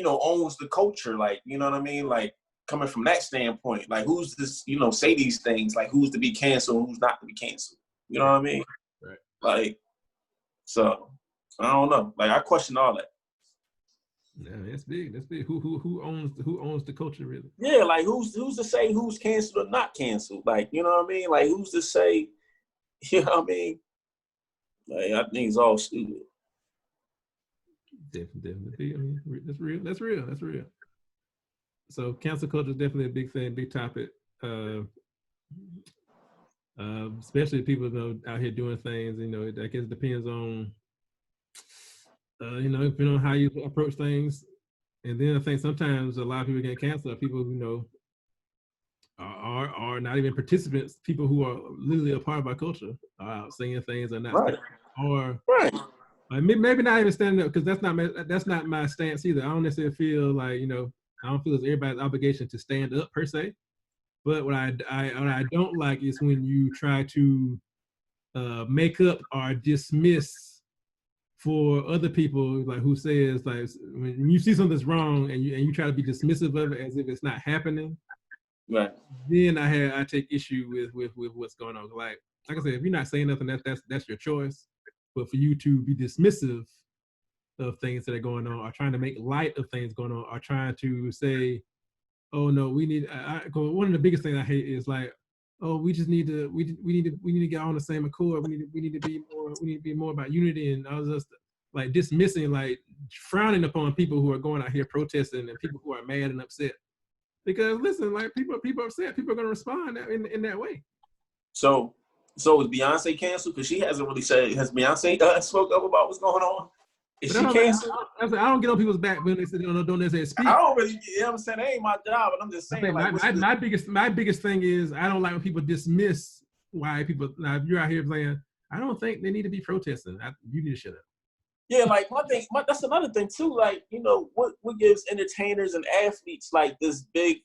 owns the culture, like what I mean, like coming from that standpoint, like who's this say these things, like who's to be canceled and who's not to be canceled, you know what I mean? Right. Like, so I don't know. Like I question all that. Yeah, that's big. That's big. Who owns the culture really? Yeah, like who's to say who's canceled or not canceled? Like, you know what I mean? Like who's to say? You know what I mean? Like I think it's all stupid. Definitely. I mean, that's real. So cancel culture is definitely a big thing, big topic. Especially people out here doing things. I guess it depends on. Depending on how you approach things. And then I think sometimes a lot of people get canceled. People are not even participants. People who are literally a part of our culture are out saying things or not, right. Or right. Maybe not even standing up, because that's not my stance either. I don't necessarily feel like I don't feel it's everybody's obligation to stand up per se. But what I don't like is when you try to make up or dismiss for other people, like who says, like when you see something's wrong and you try to be dismissive of it as if it's not happening, right? Then I take issue with what's going on. Like I said, if you're not saying nothing, that's your choice. But for you to be dismissive of things that are going on, or trying to make light of things going on, or trying to say, oh no, we need. One of the biggest things I hate is like, oh, we need to get on the same accord. We need to be more about unity, and I was just like dismissing, like frowning upon people who are going out here protesting and people who are mad and upset. Because listen, like people are upset. People are going to respond in that way. So is Beyonce canceled? Because she hasn't really said. Has Beyonce spoke up about what's going on? Is she canceled? I don't get on people's back when they say don't necessarily speak. I don't really, I'm saying that ain't my job, but I'm just saying. My biggest thing is I don't like when people dismiss why people. Now, if you're out here saying, I don't think they need to be protesting. You need to shut up. Yeah, like that's another thing too. Like what gives entertainers and athletes like this big,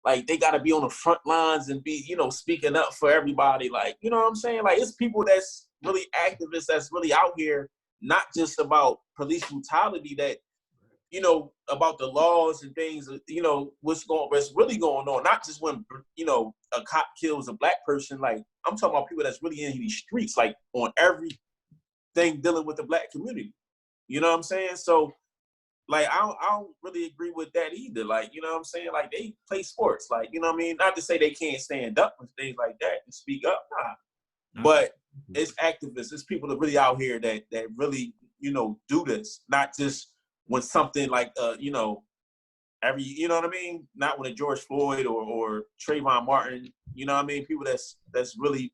like they got to be on the front lines and be speaking up for everybody. Like what I'm saying. Like it's people that's really activists that's really out here. Not just about police brutality, that about the laws and things, what's really going on. Not just when a cop kills a black person. Like I'm talking about people that's really in these streets, like on everything dealing with the black community. You know what I'm saying? So like I don't really agree with that either. Like, you know what I'm saying? Like, they play sports. Like, you know what I mean? Not to say they can't stand up and things like that and speak up. Nah. But it's activists. It's people that really out here that really, you know, do this. Not just when something like, you know, you know what I mean? Not when a George Floyd or Trayvon Martin, you know what I mean? People that's really,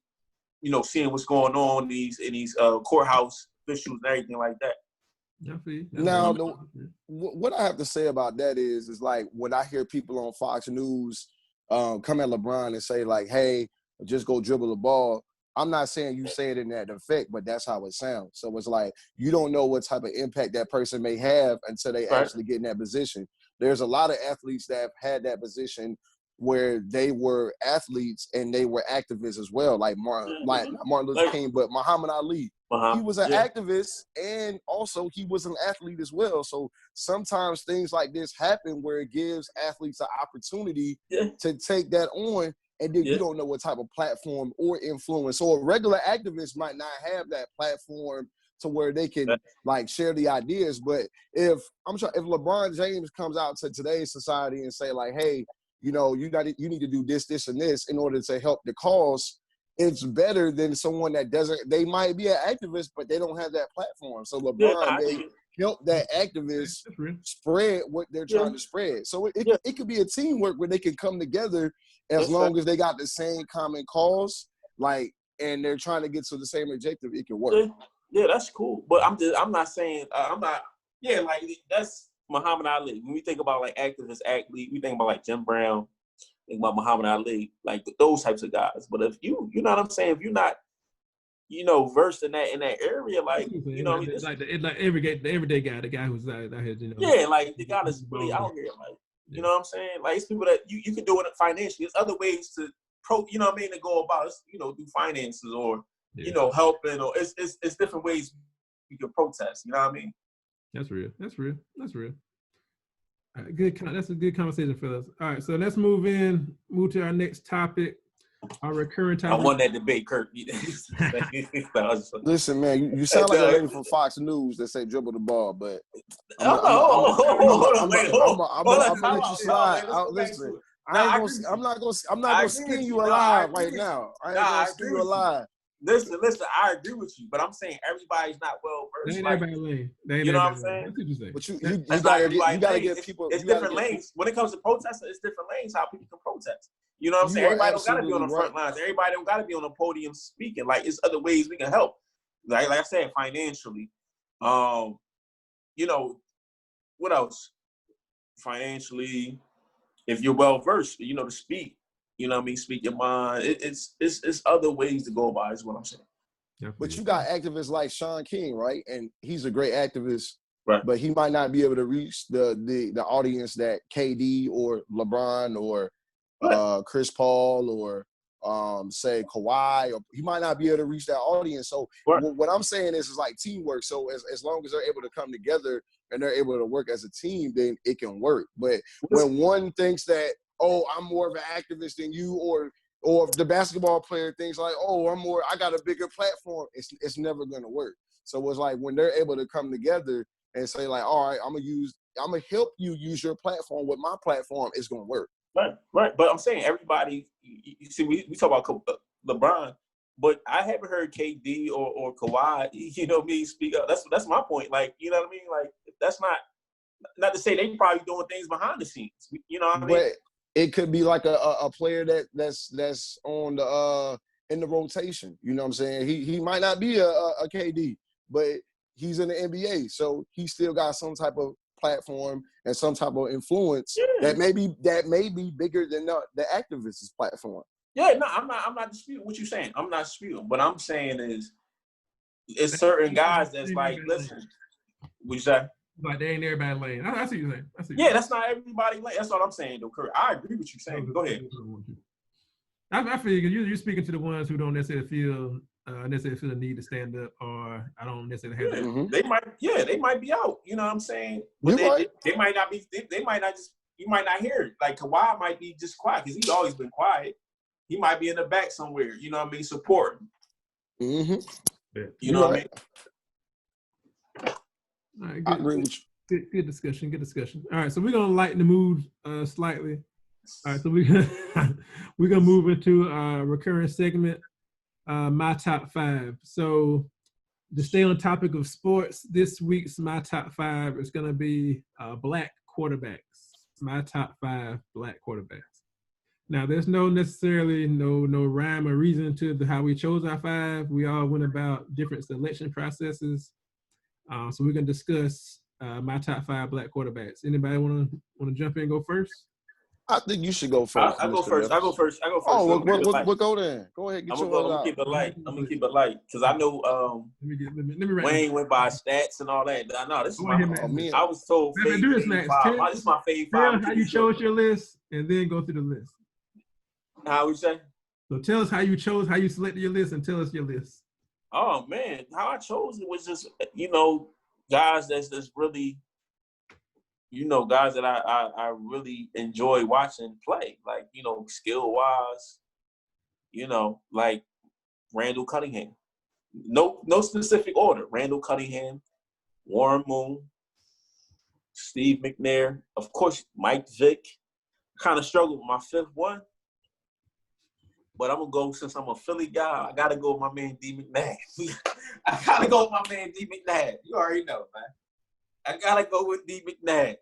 you know, seeing what's going on in these courthouse officials and everything like that. Now, what I have to say about that is like when I hear people on Fox News come at LeBron and say like, "Hey, just go dribble the ball." I'm not saying you say it in that effect, but that's how it sounds. So it's like you don't know what type of impact that person may have until they actually get in that position. There's a lot of athletes that have had that position where they were athletes and they were activists as well, like not Martin Luther King, but Muhammad Ali. He was an activist and also he was an athlete as well. So sometimes things like this happen where it gives athletes an opportunity to take that on, and then you don't know what type of platform or influence. So a regular activist might not have that platform to where they can like share the ideas. But if LeBron James comes out to today's society and say like, hey, you know, you need to do this, this, and this in order to help the cause, it's better than someone that doesn't. They might be an activist, but they don't have that platform. So LeBron may help that activist spread what they're trying to spread. So it could be a teamwork where they can come together as long as they got the same common cause, like, and they're trying to get to the same objective. It can work. Yeah, that's cool. But I'm not saying like that's Muhammad Ali. When we think about like activist athlete, we think about like Jim Brown, think about Muhammad Ali, like those types of guys. But if you know what I'm saying, if you're not, you know, versed in that area, like, you know, like the everyday guy, the guy who's out here, you know. Yeah, like the guy that's really out here, like, you know what I'm saying? Like, it's people that you can do it financially. There's other ways to you know what I mean, to go about it, you know, do finances or you know, helping, or it's different ways you can protest. You know what I mean? That's real. All right, good. That's a good conversation, fellas. All right, so let's move to our next topic, our recurring topic. I won that debate, Kurt. Listen, man, you sound like a lady from Fox News that say dribble the ball, but I'm gonna let you slide. Listen, I'm not gonna skin you alive right now. I ain't gonna skin you alive. Listen, I agree with you, but I'm saying everybody's not well versed. Like, you know what I'm saying? That's what you say. But you gotta give people. It's different lanes. When it comes to protesting, it's different lanes how people can protest. You know what I'm saying? Everybody don't gotta be on the front lines. Everybody don't gotta be on the podium speaking. Like, it's other ways we can help. Like I said, financially. You know, what else? Financially, if you're well versed, you know, to speak. You know what I mean? Speak your mind. It's other ways to go about it, is what I'm saying. But you got activists like Sean King, right? And he's a great activist, right? But he might not be able to reach the audience that KD or LeBron or Chris Paul or say Kawhi, or he might not be able to reach that audience. So what I'm saying is like teamwork. So as long as they're able to come together and they're able to work as a team, then it can work. But when one thinks that, oh, I'm more of an activist than you, or if the basketball player thinks like, oh, I got a bigger platform, it's never gonna work. So it's like when they're able to come together and say like, all right, I'm gonna help you use your platform with my platform, it's gonna work. Right. But I'm saying everybody, you see, we talk about LeBron, but I haven't heard KD or Kawhi, you know me, speak up. That's my point. Like, you know what I mean? Like, that's not to say they probably doing things behind the scenes. You know what I mean? But it could be like a player that's on the in the rotation. You know what I'm saying? He might not be a KD, but he's in the NBA, so he still got some type of platform and some type of influence that may be bigger than the activist's platform. Yeah, no, I'm not disputing what you're saying. I'm not disputing. What I'm saying is, it's certain guys that's like, listen, what you say? But they ain't everybody lane. I see what you're saying. That's not everybody lane. That's what I'm saying, though, Kurt. I agree with you saying. Go ahead. I figure you're speaking to the ones who don't necessarily feel the need to stand up, or I don't necessarily have that. Mm-hmm. They might be out. You know what I'm saying? But they might not be. They might not just. You might not hear it. Like Kawhi might be just quiet because he's always been quiet. He might be in the back somewhere. You know what I mean? Supporting. Mm-hmm. Yeah. You know what I mean? All right, I agree with you. Good discussion. Good discussion. All right, so we're gonna lighten the mood slightly. All right, so we're gonna move into a recurring segment, my top 5. So to stay on topic of sports, this week's my top 5 is gonna be black quarterbacks. My top 5 black quarterbacks. Now, there's no rhyme or reason to how we chose our 5. We all went about different selection processes. So we're gonna discuss my top 5 black quarterbacks. Anybody want to jump in and go first? I think you should go first. I go first. I go first. Oh, we'll go then. Go ahead. I'm gonna keep it light. I'm gonna keep it light because I know let me Wayne went by stats and all that. I know this is my. Max. I was told. Let me do this, Max. This is my favorite. Tell how you chose your list, and then go through the list. How we say? So tell us how you selected your list, and tell us your list. Oh man, how I chose it was just guys that's really. Guys that I really enjoy watching play, like, skill-wise, like Randall Cunningham. No specific order. Randall Cunningham, Warren Moon, Steve McNair, of course, Mike Vick. Kind of struggled with my 5th one, but I'm going to go, since I'm a Philly guy, I got to go with my man D. McNabb. You already know, man. I gotta go with D. McNabb.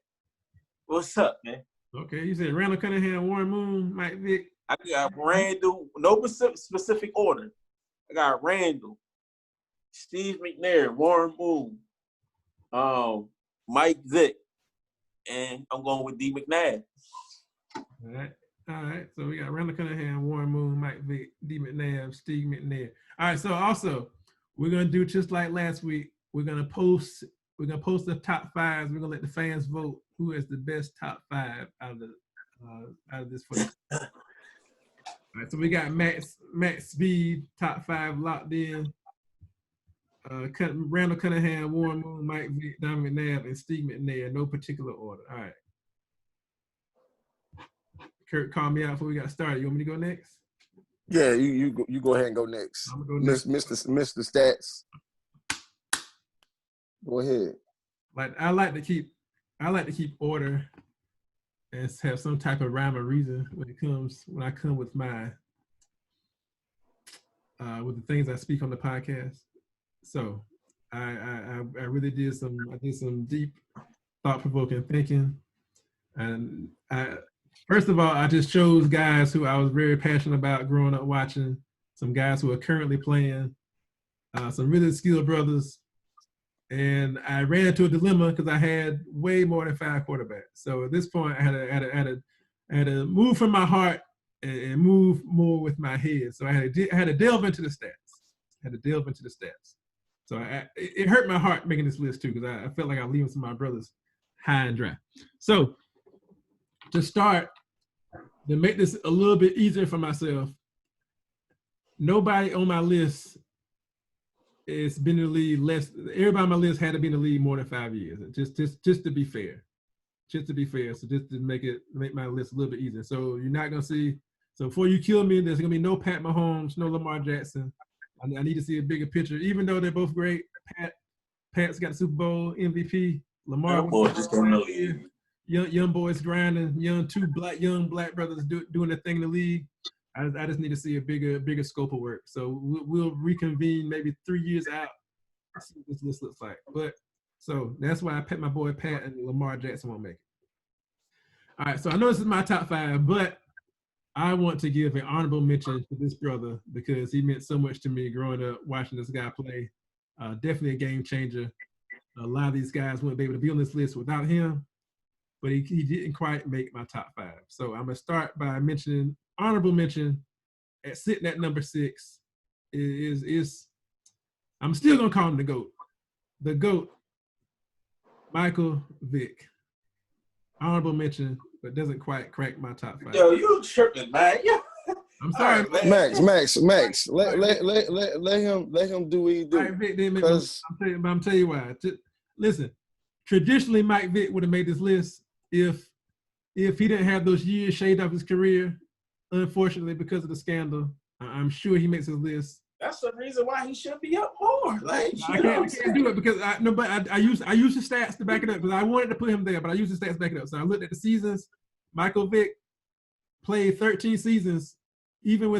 What's up, man? Okay, you said Randall Cunningham, Warren Moon, Mike Vick. I got Randall, no specific order. I got Randall, Steve McNair, Warren Moon, Mike Vick, and I'm going with D. McNabb. All right. So we got Randall Cunningham, Warren Moon, Mike Vick, D. McNabb, Steve McNair. All right. So also, we're gonna do just like last week. We're gonna post the top 5s. We're gonna let the fans vote who has the best top 5 out of this footage. All right, so we got Max Speed top 5 locked in. Randall Cunningham, Warren Moon, Mike Vick, Don McNabb, and Steve McNair. No particular order. All right. Kurt, call me out before we got started. You want me to go next? Yeah, you go ahead and go next. I'm gonna go next. Mr. Stats. Go ahead. Like I like to keep order and have some type of rhyme or reason when I come with my with the things I speak on the podcast. So I really did some deep thought-provoking thinking, and first of all, I just chose guys who I was very passionate about growing up watching, some guys who are currently playing, some really skilled brothers. And I ran into a dilemma because I had way more than 5 quarterbacks. So at this point, I had to move from my heart and move more with my head. So I had to delve into the stats. So it hurt my heart making this list too, because I felt like I was leaving some of my brothers high and dry. So to start, to make this a little bit easier for myself, nobody on my list it's been in the league less. Everybody on my list had to be in the league more than 5 years. Just to be fair. So just to make my list a little bit easier. So you're not gonna see. So before you kill me, there's gonna be no Pat Mahomes, no Lamar Jackson. I need to see a bigger picture. Even though they're both great, Pat's got the Super Bowl MVP. Lamar young boys grinding, young black brothers doing their thing in the league. I just need to see a bigger scope of work. So we'll reconvene maybe 3 years out and see what this list looks like. But so that's why I picked my boy Pat, and Lamar Jackson won't make it. All right, so I know this is my top 5, but I want to give an honorable mention to this brother because he meant so much to me growing up watching this guy play. Definitely a game changer. A lot of these guys wouldn't be able to be on this list without him, but he didn't quite make my top 5. So I'm gonna start by mentioning honorable mention sitting at number 6 is I'm still gonna call him the GOAT. The GOAT, Michael Vick. Honorable mention, but doesn't quite crack my top 5. Yo, you tripping, man. Yeah. I'm sorry, Max. Let him do what he do. Right, Vic didn't make I'm telling you why. Listen, traditionally Mike Vick would have made this list if he didn't have those years shaved off his career. Unfortunately, because of the scandal, I'm sure he makes his list That's the reason why he should be up more. Like, I can't do it because I used the stats to back it up because I wanted to put him there, but I used the stats to back it up. So I looked at the seasons. Michael Vick played 13 seasons, even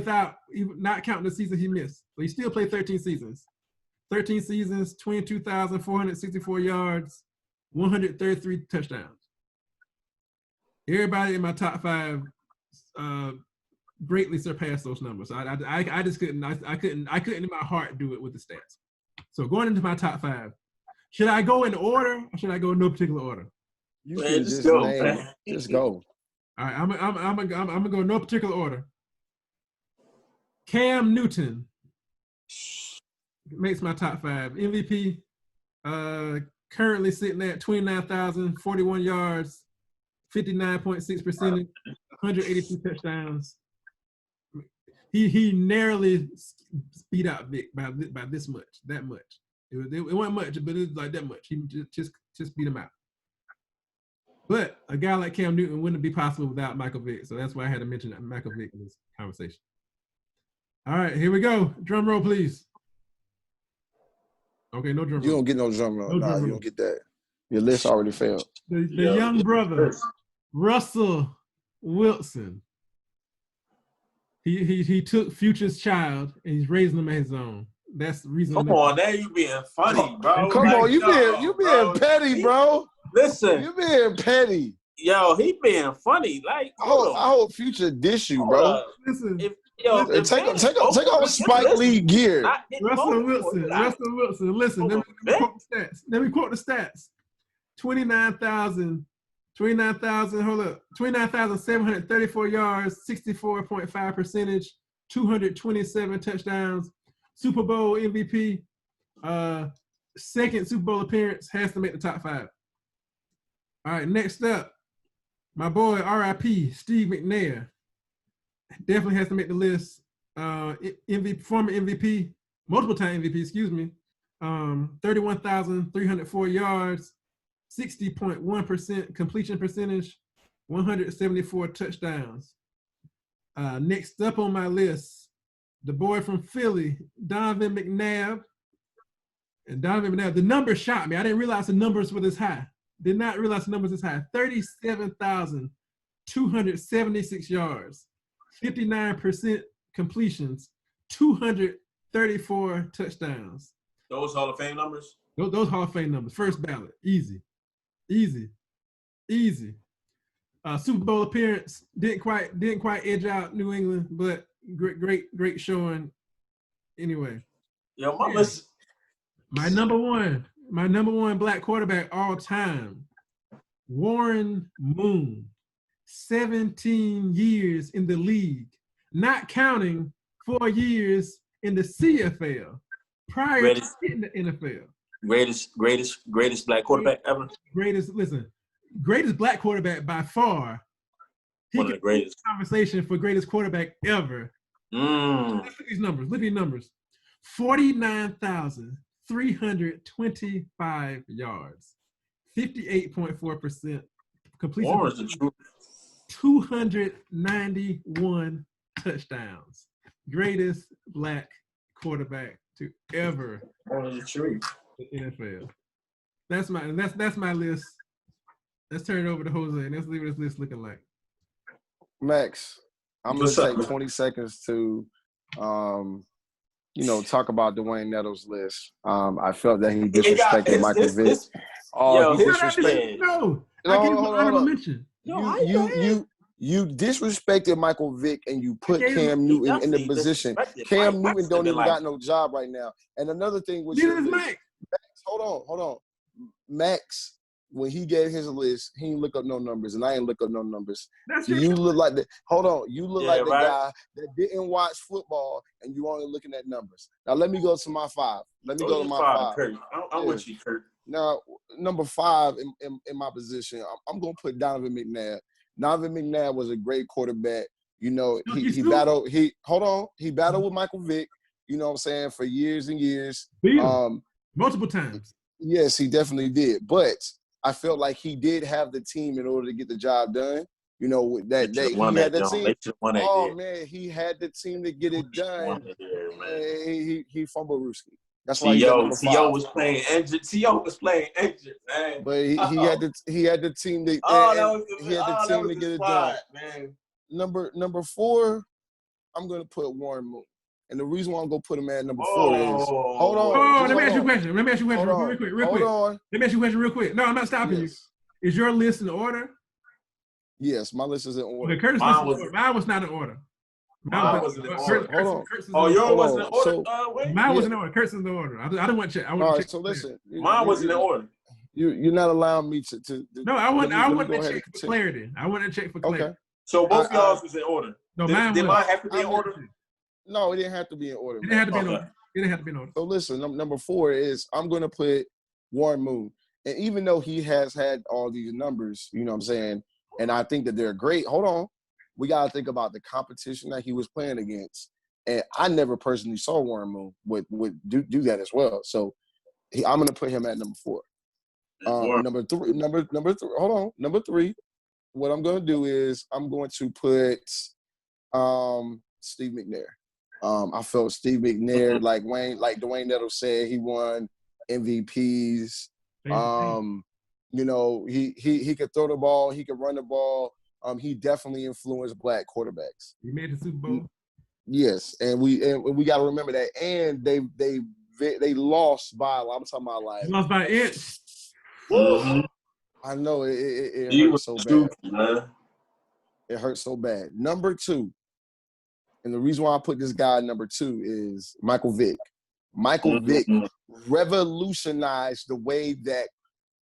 not counting the season he missed. But he still played 13 seasons. 13 seasons, 22,464 yards, 133 touchdowns. Everybody in my top 5 greatly surpassed those numbers. I just couldn't. I couldn't in my heart do it with the stats. So going into my top 5, should I go in order or should I go in no particular order? You can just go. Just go. All right, I'm gonna go in no particular order. Cam Newton makes my top 5. MVP, currently sitting at 29,041 yards, 59.6%, 182 touchdowns. He narrowly beat out Vic by this much, that much. It wasn't much, but it was like that much. He just beat him out. But a guy like Cam Newton wouldn't be possible without Michael Vick. So that's why I had to mention Michael Vick in this conversation. All right, here we go. Drum roll, please. Okay, no drum roll. You don't get no drum roll. No, you don't get that. Your list already failed. The young brother, Russell Wilson. He took Future's child and he's raising him as his own. That's the reason. Come on, now you being funny, bro. Come on, you being petty, bro. Listen, you being petty. Yo, he being funny. Like, I hope Future dish you, bro. Listen, take off Spike Lee gear. Russell Wilson. Listen, let me quote the stats. 29,734 yards, 64.5%, 227 touchdowns, Super Bowl MVP, second Super Bowl appearance, has to make the top 5. All right, next up, my boy R.I.P. Steve McNair. Definitely has to make the list. Former MVP, multiple time MVP, excuse me. 31,304 yards, 60.1% completion percentage, 174 touchdowns. Next up on my list, the boy from Philly, Donovan McNabb. And Donovan McNabb, the numbers shocked me. I didn't realize the numbers were this high. Did not realize the numbers this high. 37,276 yards, 59% completions, 234 touchdowns. Those Hall of Fame numbers? Those Hall of Fame numbers. First ballot. Easy. Super Bowl appearance. Didn't quite edge out New England, but great showing. Anyway. Yo, my list. My number one black quarterback all time, Warren Moon. 17 years in the league, not counting 4 years in the CFL prior to hitting the NFL. Greatest black quarterback ever. Greatest black quarterback by far. One of the greatest. Conversation for greatest quarterback ever. Look at these numbers. 49,325 yards, 58.4% completion. 291 touchdowns. Greatest black quarterback to ever the NFL. That's my list. Let's turn it over to Jose and let's see what this list looking like. Max, I'm gonna take 20 seconds to talk about DaWayne Nettles' list. I felt that he disrespected Michael Vick. He disrespected. No, I give him an honorable mention. You disrespected Michael Vick and you put Cam Newton in the position. Cam Newton don't even got no job right now. And another thing was Max, hold on. Max, when he gave his list, he didn't look up no numbers, and I ain't look up no numbers. You look like the guy that didn't watch football, and you only looking at numbers. Now let me go to my 5. Let me go to my 5. Kurt. I'm with you, Kurt. Now, number 5 in my position, I'm gonna put Donovan McNabb. Donovan McNabb was a great quarterback. He battled. He battled with Michael Vick. You know what I'm saying, for years and years. Multiple times. Yes, he definitely did. But I felt like he did have the team in order to get the job done. You know, that They he won had that, the John. team. They should won that Oh year. man, he had the team to get it done. He fumbled Ruski. That's why he's at number 5. T.O. was playing injured. T.O. was playing injured, man. But he had the team to get it done. Man. Number 4, I'm gonna put Warren Moon. And the reason why I'm gonna put him at number 4 is hold on. Oh, let me ask you a question. Let me ask you a question real quick. Hold on. Let me ask you a question real quick. No, I'm not stopping you. Is your list in order? Yes, my list is in order. Mine was not in order. Mine was in order. Hold on. Yours wasn't in order? Mine was in order. Kurt's in the order. I didn't want to check. All right, so listen. Mine wasn't in order. You're not allowing me to no, I want to check for clarity. I want to check for clarity. Okay. So both of y'all was in order. No, did mine have to be in order? No, it didn't have to be in order. It didn't have to be in order. It didn't have to be in order. So listen, number 4 is I'm going to put Warren Moon. And even though he has had all these numbers, you know what I'm saying, and I think that they're great, hold on. We got to think about the competition that he was playing against. And I never personally saw Warren Moon would do that as well. So I'm going to put him at number 4. Number 3, hold on. Number 3, what I'm going to do is I'm going to put Steve McNair. I felt Steve McNair, like DaWayne Nettles said, he won MVPs. You know, he could throw the ball, he could run the ball. He definitely influenced black quarterbacks. He made the Super Bowl. Yes, and we got to remember that. And they lost by a lot. I'm talking about like lost by an inch. I know it hurts so bad. Man. It hurts so bad. Number 2, and the reason why I put this guy number 2 is Michael Vick. Michael Vick revolutionized the way that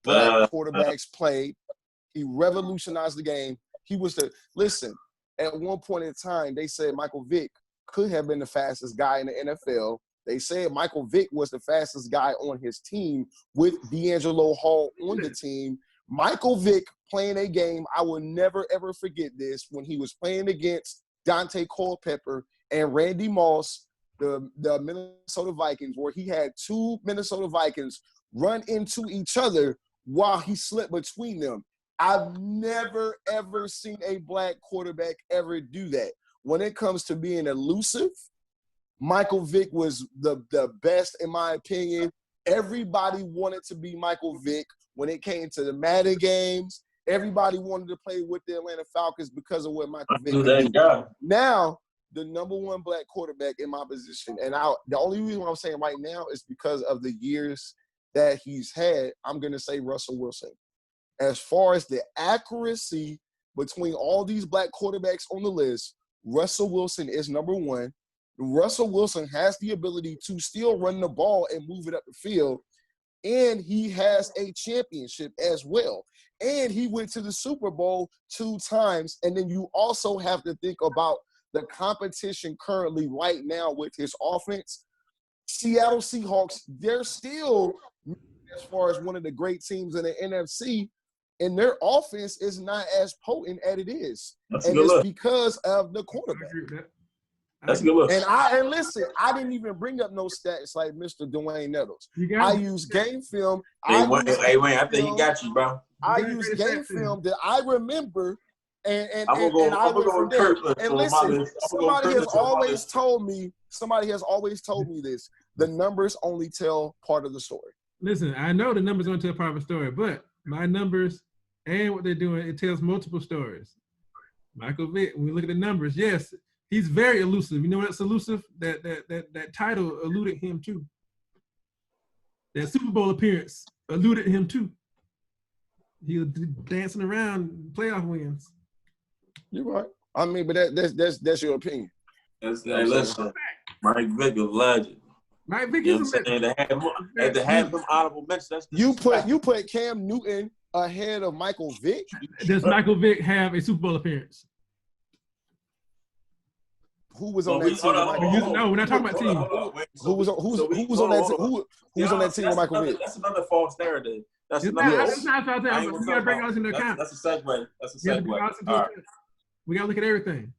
black quarterbacks played. He revolutionized the game. He was at one point in time, they said Michael Vick could have been the fastest guy in the NFL. They said Michael Vick was the fastest guy on his team with D'Angelo Hall on the team. Michael Vick playing a game, I will never, ever forget this, when he was playing against Dante Culpepper and Randy Moss, the Minnesota Vikings, where he had 2 Minnesota Vikings run into each other while he slipped between them. I've never, ever seen a black quarterback ever do that. When it comes to being elusive, Michael Vick was the best, in my opinion. Everybody wanted to be Michael Vick when it came to the Madden games. Everybody wanted to play with the Atlanta Falcons because of what Michael Vick could do. Now, the number 1 black quarterback in my position, and the only reason why I'm saying right now is because of the years that he's had, I'm going to say Russell Wilson. As far as the accuracy between all these black quarterbacks on the list, Russell Wilson is number 1. Russell Wilson has the ability to still run the ball and move it up the field, and he has a championship as well. And he went to the Super Bowl 2 times. And then you also have to think about the competition currently right now with his offense. Seattle Seahawks, they're still, as far as one of the great teams in the NFC, and their offense is not as potent as it is. And it's because of the quarterback. That's a good look. And listen, I didn't even bring up no stats like Mr. DaWayne Nettles. I use game film. Wayne, I think he got you, bro. I use game film that I remember, and I went from there. And listen, somebody has always told me this. The numbers only tell part of the story. Listen, I know the numbers don't tell part of the story, but my numbers and what they're doing, it tells multiple stories. Michael Vick, when we look at the numbers, yes, he's very elusive. You know what's elusive? That title eluded him too. That Super Bowl appearance eluded him too. He was dancing around playoff wins. You're right. I mean, but that's your opinion. Listen, Mike Vick is legend. Mike Vick is a legend. And to have him honorable mention, that's you put Cam Newton ahead of Michael Vick. Does Michael Vick have a Super Bowl appearance? Who was on that team? No, we're not talking about team. Who was on that team with Michael Vick? That's another false narrative. That's not false narrative. We got to bring all this into account. That's a segue. Right. We got to look at everything.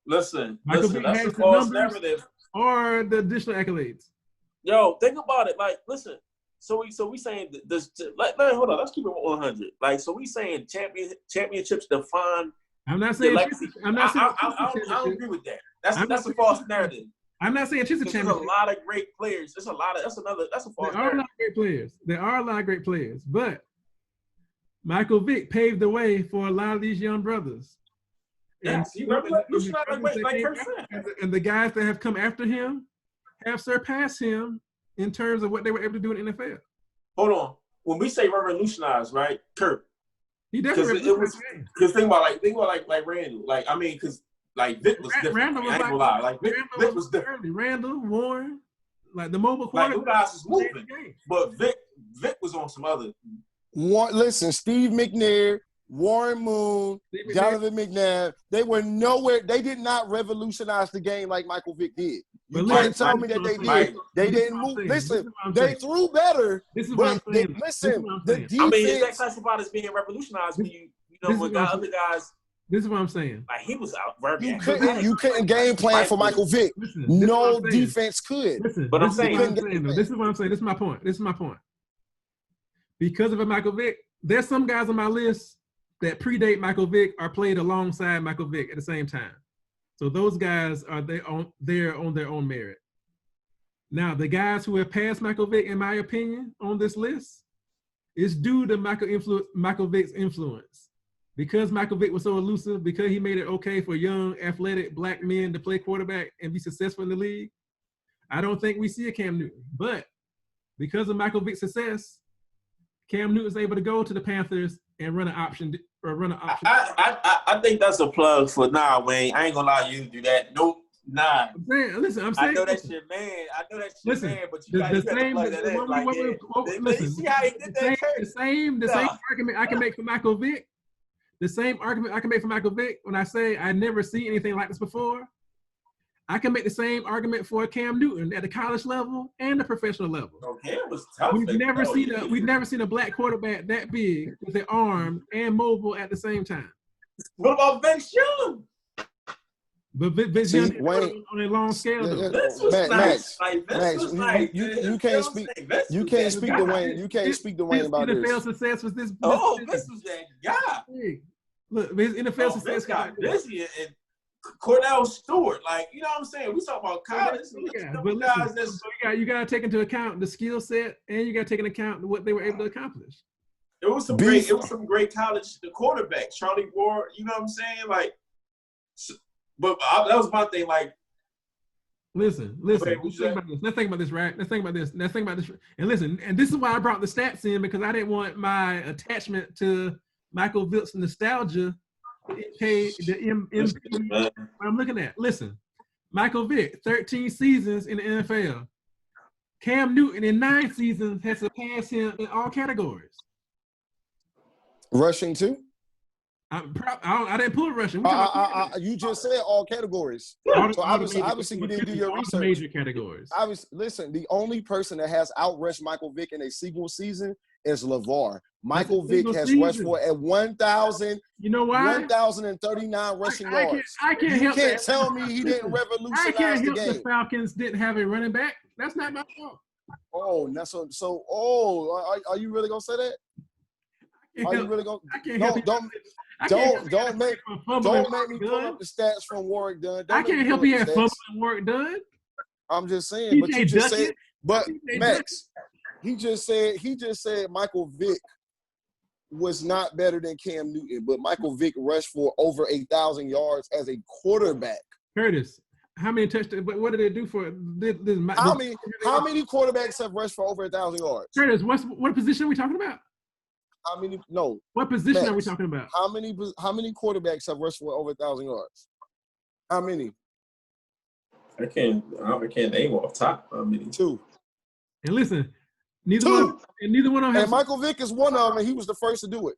Listen, Michael Vick that's has a false the numbers narrative. Or the additional accolades. Yo, think about it. Like, listen, So we saying this. Hold on. Let's keep it 100. Like, so we saying championships define. I'm not saying. I'm not saying. I don't agree with that. That's a false narrative. I'm not saying she's a championship. There's a lot of great players. That's a false narrative. There are a lot of great players. There are a lot of great players, but Michael Vick paved the way for a lot of these young brothers. Yes, and the guys that have come after him have surpassed him in terms of what they were able to do in the NFL. Hold on. When we say revolutionize, right, Kurt? He definitely because think about Randall. Like, I mean, because like Vic was different. Randall was Vic was different. Randall, Warren, like the mobile quarterback. Like, you guys was moving, but Vic was on some other. Listen, Steve McNair, Warren Moon, Jonathan McNabb, they were nowhere. They did not revolutionize the game like Michael Vick did. You can't tell me that they did. They didn't move. Listen, they threw better. This is what I'm saying. Listen, the defense. I mean, is that classified as being revolutionized when you know when other guys? This is what I'm saying. Like, he was out. You couldn't game plan for Michael Vick. No defense could. But I'm saying, this is what I'm saying. This is my point. Because of Michael Vick, there's some guys on my list that predate Michael Vick or played alongside Michael Vick at the same time. So those guys are there on their own merit. Now, the guys who have passed Michael Vick, in my opinion, on this list, is due to Michael Vick's influence. Because Michael Vick was so elusive, because he made it okay for young, athletic black men to play quarterback and be successful in the league, I don't think we see a Cam Newton. But because of Michael Vick's success, Cam Newton's able to go to the Panthers and run an option. I think that's a plug for Wayne. I ain't gonna lie, you do that. Nope, nah. I'm saying. I know that's your man. But you got to plug that in. Listen, see how he did that? The same argument I can make for Michael Vick. The same argument I can make for Michael Vick when I say I never seen anything like this before. I can make the same argument for Cam Newton at the college level and the professional level. Okay, it was tough. We've never seen a black quarterback that big with an arm and mobile at the same time. What about Vince Young? But Vince Young on a long scale. Max, you can't speak. You can't speak to Wayne. You can't speak to Wayne about this. NFL success was this. This was that guy. Look, his NFL success got busy and Cordell Stewart, like, you know what I'm saying? We talk about college. But listen, you got to take into account the skill set, and you got to take into account what they were able to accomplish. It was some great college quarterbacks. Charlie Ward, you know what I'm saying? Like, but that was my thing. Like, listen. Let's think about this, right? Let's think about this. And listen, and this is why I brought the stats in, because I didn't want my attachment to Michael Vick's nostalgia. I'm looking at. Listen, Michael Vick, 13 seasons in the NFL. Cam Newton in 9 seasons has surpassed him in all categories. Rushing too? I didn't pull rushing. You just said all categories. So obviously you didn't do your research. Major categories. Listen, the only person that has outrushed Michael Vick in a single season is LeVar. Michael Vick has rushed for at 1,000. You know why? 1,039 rushing yards. You can't tell me he didn't revolutionize the game. The Falcons didn't have a running back. That's not my fault. Oh, that's so. Are you really gonna say that? Are you really gonna? Don't make me pull up the stats from Warwick Dunn. I can't help you have fumble and Warwick Dunn. I'm just saying, but you just said, but Max, he just said Michael Vick was not better than Cam Newton, but Michael Vick rushed for over 8,000 yards as a quarterback. Curtis, how many touchdowns? What did they do for this? How many quarterbacks have rushed for over 1,000 yards? Curtis, what position are we talking about? How many? No. What position are we talking about? How many quarterbacks have rushed for over 1,000 yards? How many? I can't name off top. How many? 2. And listen, neither one of them. And Michael Vick is one of them, and he was the first to do it.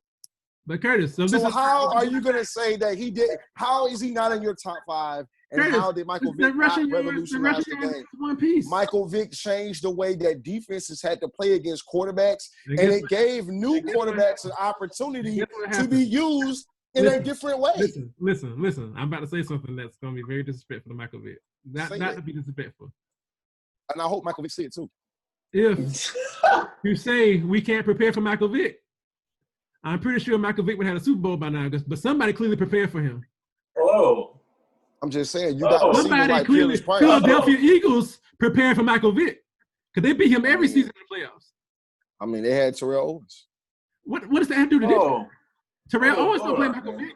But Curtis, so how are you going to say that he did? How is he not in your top 5? And Curtis, how did Michael Vick not revolutionize the game? One piece. Michael Vick changed the way that defenses had to play against quarterbacks, and it gave new quarterbacks an opportunity to be used in a different way. Listen. I'm about to say something that's going to be very disrespectful to Michael Vick. Not to be disrespectful. And I hope Michael Vick see it too. if you say we can't prepare for Michael Vick, I'm pretty sure Michael Vick would have had a Super Bowl by now, but somebody clearly prepared for him. Oh. I'm just saying, you got receivers Somebody like clearly, Careless Price. Philadelphia Eagles prepared for Michael Vick because they beat him every season in the playoffs. I mean, they had Terrell Owens. What does that have to do with this? Terrell Owens don't play Michael Vick.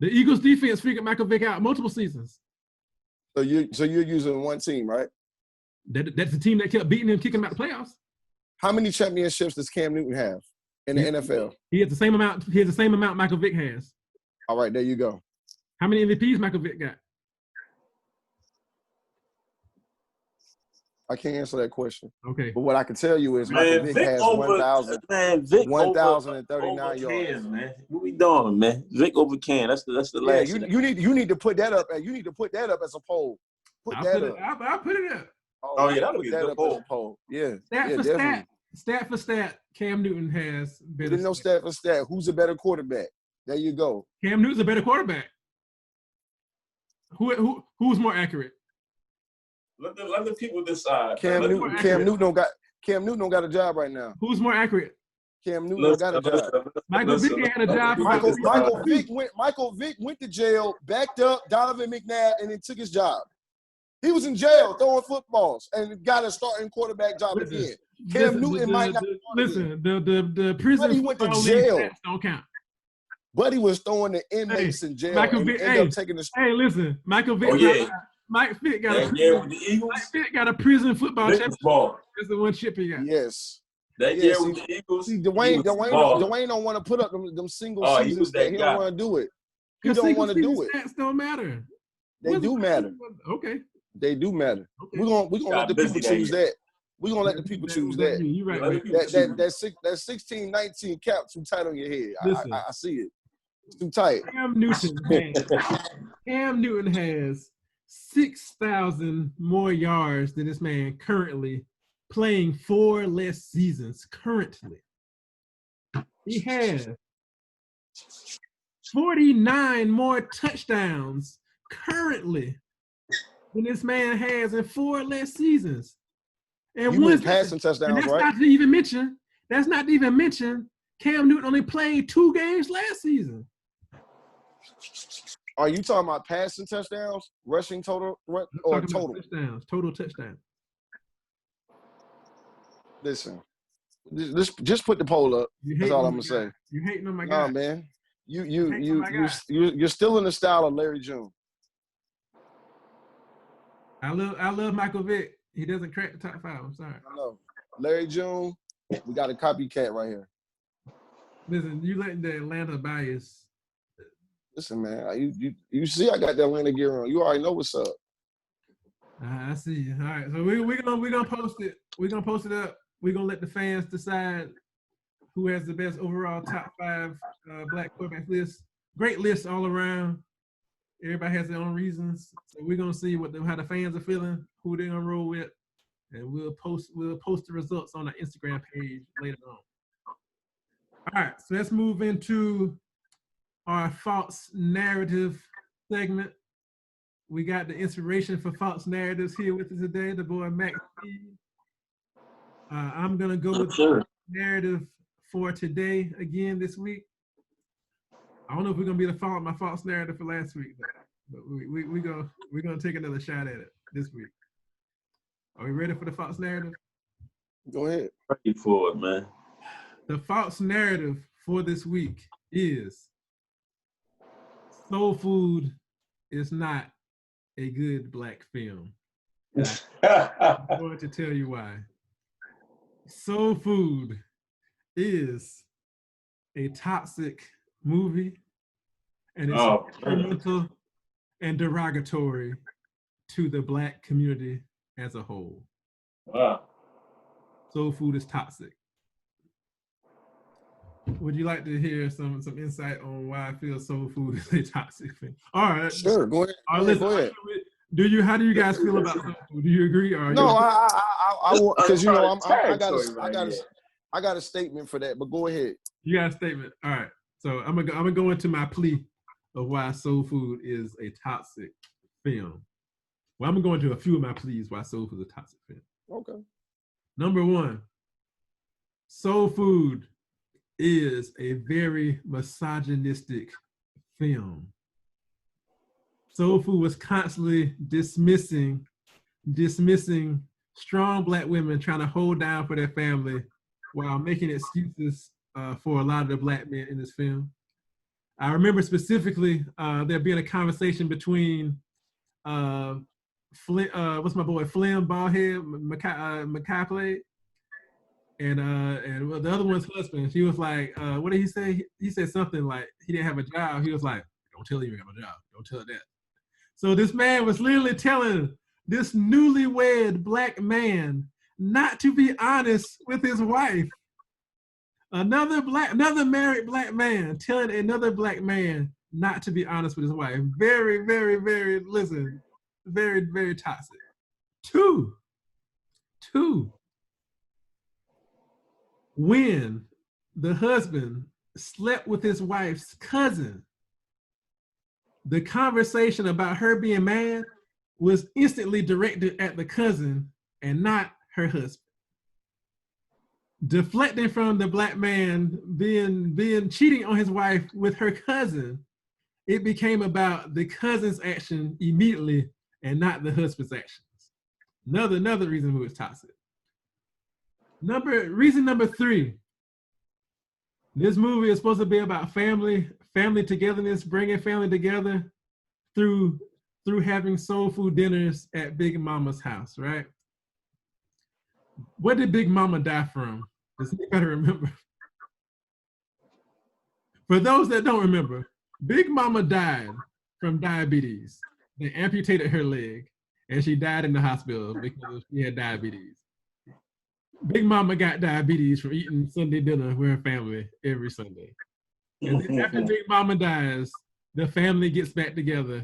The Eagles defense figured Michael Vick out multiple seasons. So you're using one team, right? That's the team that kept beating him, kicking him out of the playoffs. How many championships does Cam Newton have in the NFL? He has the same amount. He has the same amount Michael Vick has. All right, there you go. How many MVPs Michael Vick got? I can't answer that question. Okay. But what I can tell you is Michael Vick has 1,039 yards. Man. What we doing, man? Vick over Cam. That's the last. You need to put that up. You need to put that up as a poll. I'll put it up. Oh yeah, that'll be a good poll. Yeah. Stat for stat, Cam Newton has better. There's no stat for stat. Who's a better quarterback? There you go. Cam Newton's a better quarterback. Who's more accurate? Let the people decide. Cam Newton don't got a job right now. Who's more accurate? Cam Newton don't got a job. Michael Vick had a job. Michael Vick went to jail, backed up Donovan McNabb, and then took his job. He was in jail throwing footballs and got a starting quarterback job again. Cam Newton might not. Listen, the prison. But he went to jail. Don't count. But he was throwing the inmates in jail. Michael Vick, listen, Michael Vick. Mike Vick got a prison football championship. That's the one chip he got. Yes. That year with the Eagles. See, DaWayne don't want to put up them single seasons. He don't want to do it. He don't want to do it. Stats don't matter. They do matter. Okay. They do matter. Okay. We're gonna let the people choose that. We're gonna let the people choose that. You're right. That 16-19 cap too tight on your head. I see it. It's too tight. Cam Newton has 6,000 more yards than this man currently, playing 4 less seasons currently. He has 49 more touchdowns currently than this man has in 4 less seasons. And you mean passing touchdowns, that's right? That's not to even mention Cam Newton only played 2 games last season. Are you talking about passing touchdowns, rushing total, or total? Touchdowns, total touchdowns. Listen, just put the poll up. That's all I'm gonna say. You hating on my guy? Nah, man. You're still in the style of Larry June. I love Michael Vick. He doesn't crack the top 5. I'm sorry. I know. Larry June, we got a copycat right here. Listen, you letting the Atlanta bias. Listen, man, you see I got that Atlanta gear on. You already know what's up. I see. All right, so we're gonna post it. We're gonna post it up. We're gonna let the fans decide who has the best overall top 5 black quarterback list. Great list all around. Everybody has their own reasons. So we're gonna see how the fans are feeling, who they're gonna roll with, and we'll post the results on our Instagram page later on. All right, so let's move into our false narrative segment. We got the inspiration for false narratives here with us today, the boy Max. I'm gonna go with the narrative for today again this week. I don't know if we're gonna be my false narrative for last week, but we're gonna take another shot at it this week. Are we ready for the false narrative? Go ahead. Ready for it, man. The false narrative for this week is Soul Food is not a good black film. I'm going to tell you why. Soul Food is a toxic movie, and it's detrimental and derogatory to the black community as a whole. Wow. Soul Food is toxic. Would you like to hear some insight on why I feel Soul Food is a toxic thing? All right. Sure, go ahead. Go ahead. How do you guys feel about Soul Food? Do you agree? Or no, I because I got a statement for that, but go ahead. You got a statement. All right. So I'm gonna go into my plea of why Soul Food is a toxic film. Well, I'm gonna go into a few of my pleas why Soul Food is a toxic film. Okay. Number one, Soul Food is a very misogynistic film. Soul Food was constantly dismissing strong Black women trying to hold down for their family while making excuses for a lot of the Black men in this film. I remember specifically there being a conversation between what's my boy, Flynn Ballhead, Makai played, and the other one's husband. She was like, what did he say? He said something like he didn't have a job. He was like, don't tell her you have a job. Don't tell her that. So this man was literally telling this newlywed Black man not to be honest with his wife. Another married Black man telling another Black man not to be honest with his wife. Very, very, very, listen, very, very toxic. Two, when the husband slept with his wife's cousin, the conversation about her being mad was instantly directed at the cousin and not her husband. Deflecting from the Black man being cheating on his wife with her cousin, it became about the cousin's action immediately and not the husband's actions. Another reason who is toxic. Reason number three, this movie is supposed to be about family togetherness, bringing family together through having soul food dinners at Big Mama's house, right? What did Big Mama die from? Does anybody remember? For those that don't remember, Big Mama died from diabetes. They amputated her leg and she died in the hospital because she had diabetes. Big Mama got diabetes from eating Sunday dinner with her family every Sunday. And then after Big Mama dies, the family gets back together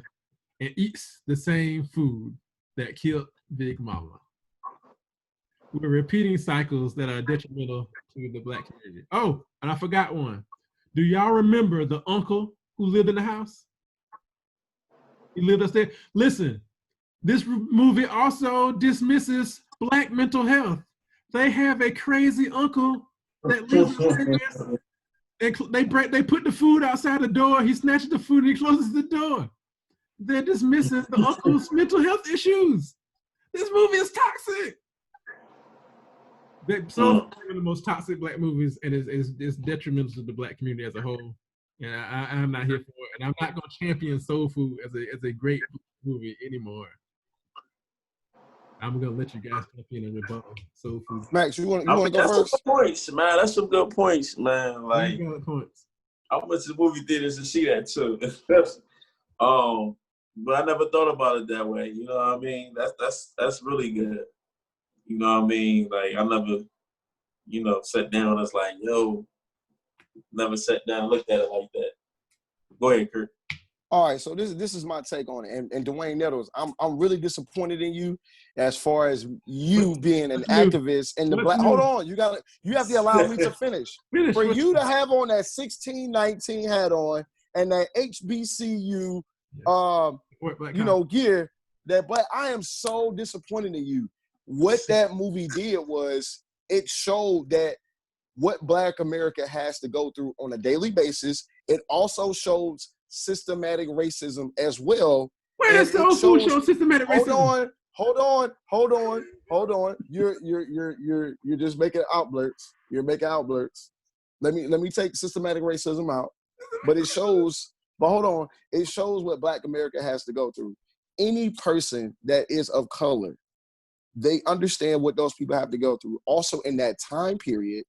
and eats the same food that killed Big Mama. We're repeating cycles that are detrimental to the Black community. Oh, and I forgot one. Do y'all remember the uncle who lived in the house? He lived upstairs. Listen, this movie also dismisses Black mental health. They have a crazy uncle that lives upstairs. They put the food outside the door. He snatches the food and he closes the door. They're dismissing the uncle's mental health issues. This movie is toxic. So one of the most toxic Black movies, and it's detrimental to the Black community as a whole. And I'm not here for it. And I'm not going to champion Soul Food as a great movie anymore. I'm gonna let you guys jump in and rebuttal Soul Food. Max, you want to go that's first? Some points, man. That's some good points, man. Like, points. I went to the movie theaters to see that too. But I never thought about it that way. You know what I mean? That's really good. You know what I mean? Like, I never, sat down and was like, yo, never sat down and looked at it like that. Go ahead, Kurt. All right, so this is my take on it. And DaWayne Nettles, I'm really disappointed in you as far as you being an activist in the Black. Hold on, you have to allow me to finish. For you to have on that 1619 hat on and that HBCU gear, but I am so disappointed in you. What that movie did was it showed that what Black America has to go through on a daily basis. It also shows systematic racism as well. Where does Soul Food show systematic racism? Hold on. You're just making outblurts. You're making outblurts. Let me take systematic racism out. But it shows, it shows what Black America has to go through. Any person that is of color, they understand what those people have to go through. Also, in that time period,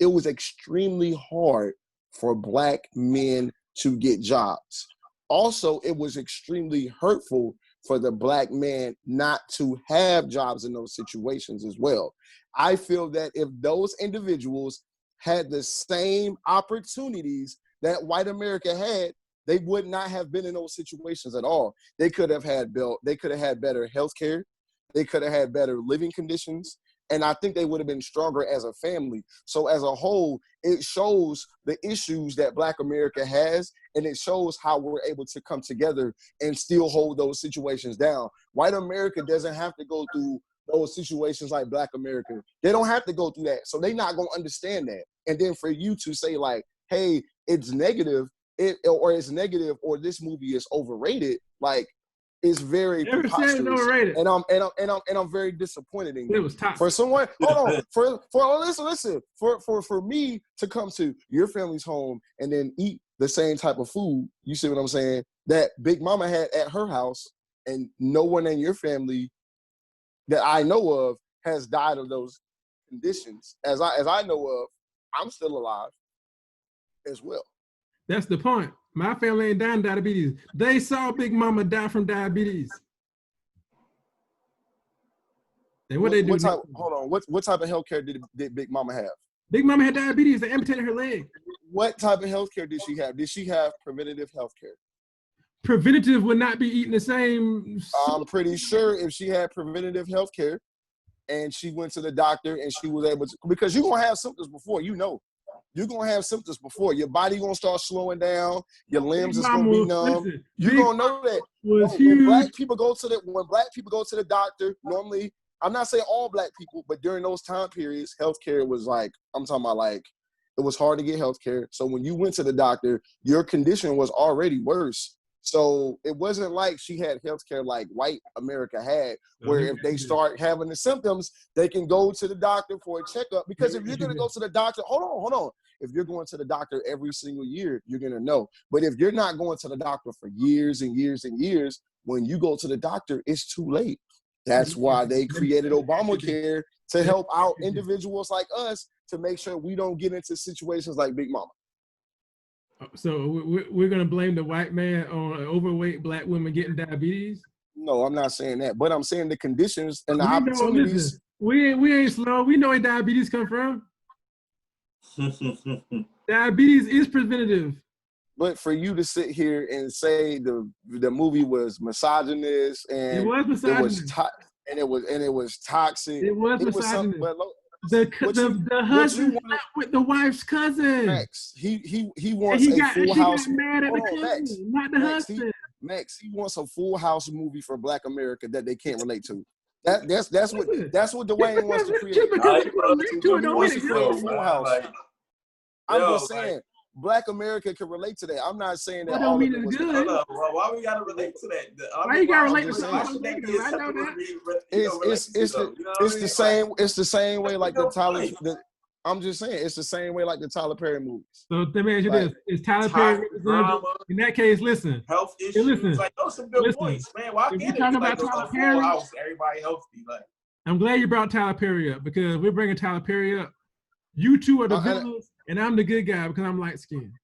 it was extremely hard for Black men to get jobs. Also, it was extremely hurtful for the Black man not to have jobs in those situations as well. I feel that if those individuals had the same opportunities that white America had, they would not have been in those situations at all. They could have had better health care. They could have had better living conditions. And I think they would have been stronger as a family. So as a whole, it shows the issues that Black America has, and it shows how we're able to come together and still hold those situations down. White America doesn't have to go through those situations like Black America. They don't have to go through that. So they're not going to understand that. And then for you to say like, hey, it's negative, it's negative, or this movie is overrated, like, it's very preposterous. Overrated. And I'm very disappointed in you. It was toxic. For someone, hold on, listen. For me to come to your family's home and then eat the same type of food, you see what I'm saying, that Big Mama had at her house, and no one in your family that I know of has died of those conditions. As I know of, I'm still alive as well. That's the point. My family ain't dying of diabetes. They saw Big Mama die from diabetes. And what they do? Hold on. What type of healthcare did Big Mama have? Big Mama had diabetes. They amputated her leg. What type of healthcare did she have? Did she have preventative healthcare? Preventative would not be eating the same. I'm pretty sure if she had preventative healthcare and she went to the doctor and she was able to, because you're going to have symptoms before, you know. You're going to have symptoms before. Your body going to start slowing down. Your limbs is going to be numb. You're going to know that. When black people go to the doctor, normally, I'm not saying all black people, but during those time periods, healthcare was like, I'm talking about like, it was hard to get healthcare. So when you went to the doctor, your condition was already worse. So it wasn't like she had healthcare like white America had, where if they start having the symptoms, they can go to the doctor for a checkup. Because if you're going to go to the doctor, hold on. If you're going to the doctor every single year, you're going to know. But if you're not going to the doctor for years and years and years, when you go to the doctor, it's too late. That's why they created Obamacare to help out individuals like us to make sure we don't get into situations like Big Mama. So we're going to blame the white man on overweight black women getting diabetes? No, I'm not saying that. But I'm saying the conditions and the opportunities. We ain't slow. We know where diabetes come from. Diabetes is preventative. But for you to sit here and say the movie was misogynist and it was misogynist. It was toxic. It was misogynist. The husband with the wife's cousin. Max, he wants a Full House. Got mad at the cousin, not the husband. Max, he wants a Full House movie for Black America that they can't relate to. That's what DaWayne wants to create. Just because you relate to it, don't mean it's Full House. I'm just saying. Black America can relate to that. I'm not saying that. That don't mean it's good. Why we gotta relate to that? Why you gotta relate to something negative? I know that. It's the same. It's the same way like the Tyler. I'm just saying it's the same way like the Tyler Perry movies. So let me ask you this: is Tyler Perry in that case? Listen, health issues. Listen, like those some good points, man. Why if you're talking about Tyler Perry, everybody healthy. Like, I'm glad you brought Tyler Perry up because we're bringing Tyler Perry up. You two are the villains. And I'm the good guy because I'm light skinned.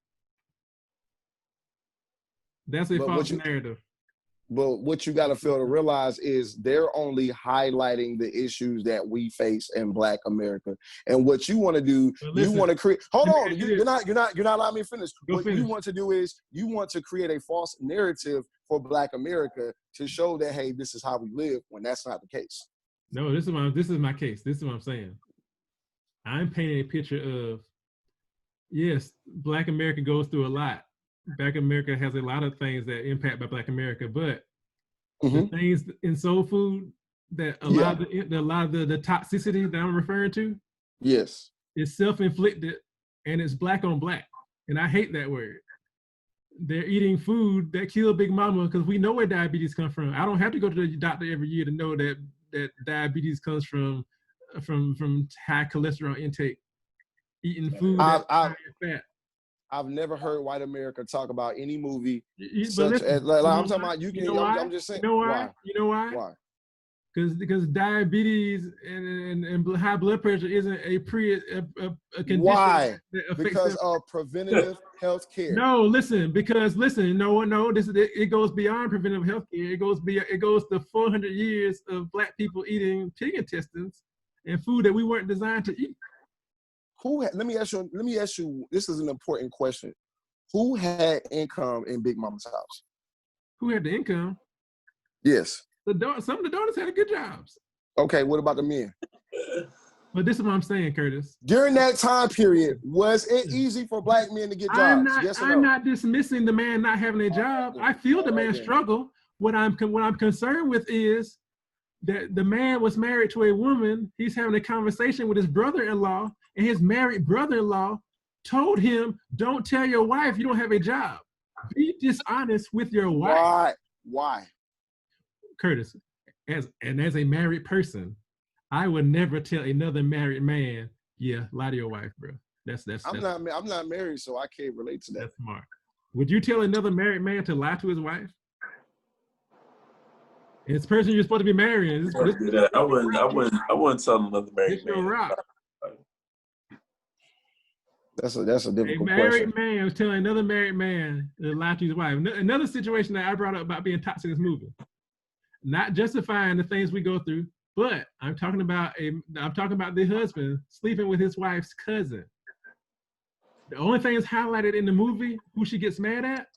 That's a false narrative. But what you got to fail to realize is they're only highlighting the issues that we face in Black America. And what you want to do, you want to create. Hold on, you're not allowing me to finish. You want to do is you want to create a false narrative for Black America to show that hey, this is how we live when that's not the case. No, this is my case. This is what I'm saying. I'm painting a picture of. Yes, Black America goes through a lot. Black America has a lot of things that impact by Black America, but the things in soul food that a lot of the toxicity that I'm referring to, yes, is self-inflicted and it's Black on Black, and I hate that word. They're eating food that kill Big Mama because we know where diabetes comes from. I don't have to go to the doctor every year to know that diabetes comes from high cholesterol intake. Eating food that's high in fat. I've never heard white America talk about any movie such as like, I'm talking about. I'm just saying. You know why? You know why? Why? Because diabetes and high blood pressure isn't a condition. Why? Because of preventative health care. No, listen. Because listen. No. It goes beyond preventative health care. It goes to 400 years of Black people eating pig intestines and food that we weren't designed to eat. Let me ask you. This is an important question. Who had income in Big Mama's house? Who had the income? Yes. Some of the daughters had good jobs. Okay, what about the men? But this is what I'm saying, Curtis. During that time period, was it easy for Black men to get jobs? I'm not dismissing the man not having a job. I feel the man struggle. What I'm concerned with is that the man was married to a woman. He's having a conversation with his brother-in-law, and his married brother-in-law told him, "Don't tell your wife you don't have a job. Be dishonest with your wife." Why? Curtis, as a married person, I would never tell another married man, "Yeah, lie to your wife, bro." I'm not married, so I can't relate to that. That's smart. Would you tell another married man to lie to his wife? And this person you're supposed to be marrying. I wouldn't tell another married man. Rock. That's a difficult question. A married man was telling another married man to lie to his wife. Another situation that I brought up about being toxic in this movie. Not justifying the things we go through, but I'm talking about the husband sleeping with his wife's cousin. The only thing that's highlighted in the movie, who she gets mad at,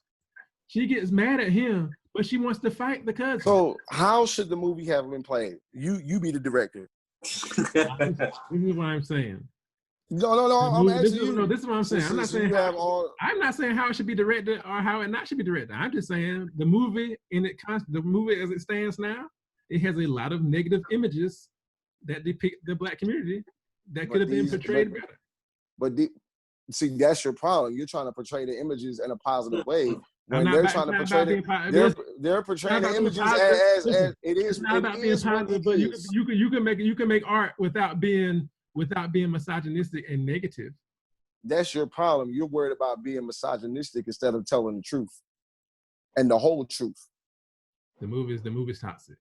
she gets mad at him, but she wants to fight the cousin. So how should the movie have been played? You be the director. This is what I'm saying. No, I'm asking you. No, this is what I'm saying. I'm not saying I'm not saying how it should be directed or how it not should be directed. I'm just saying the movie as it stands now, it has a lot of negative images that depict the Black community that could have been portrayed better. But see, that's your problem. You're trying to portray the images in a positive way. When they're trying to portray they're portraying the images as it is. It's not about being positive, but you can make art without being misogynistic and negative. That's your problem. You're worried about being misogynistic instead of telling the truth and the whole truth. The movie's toxic.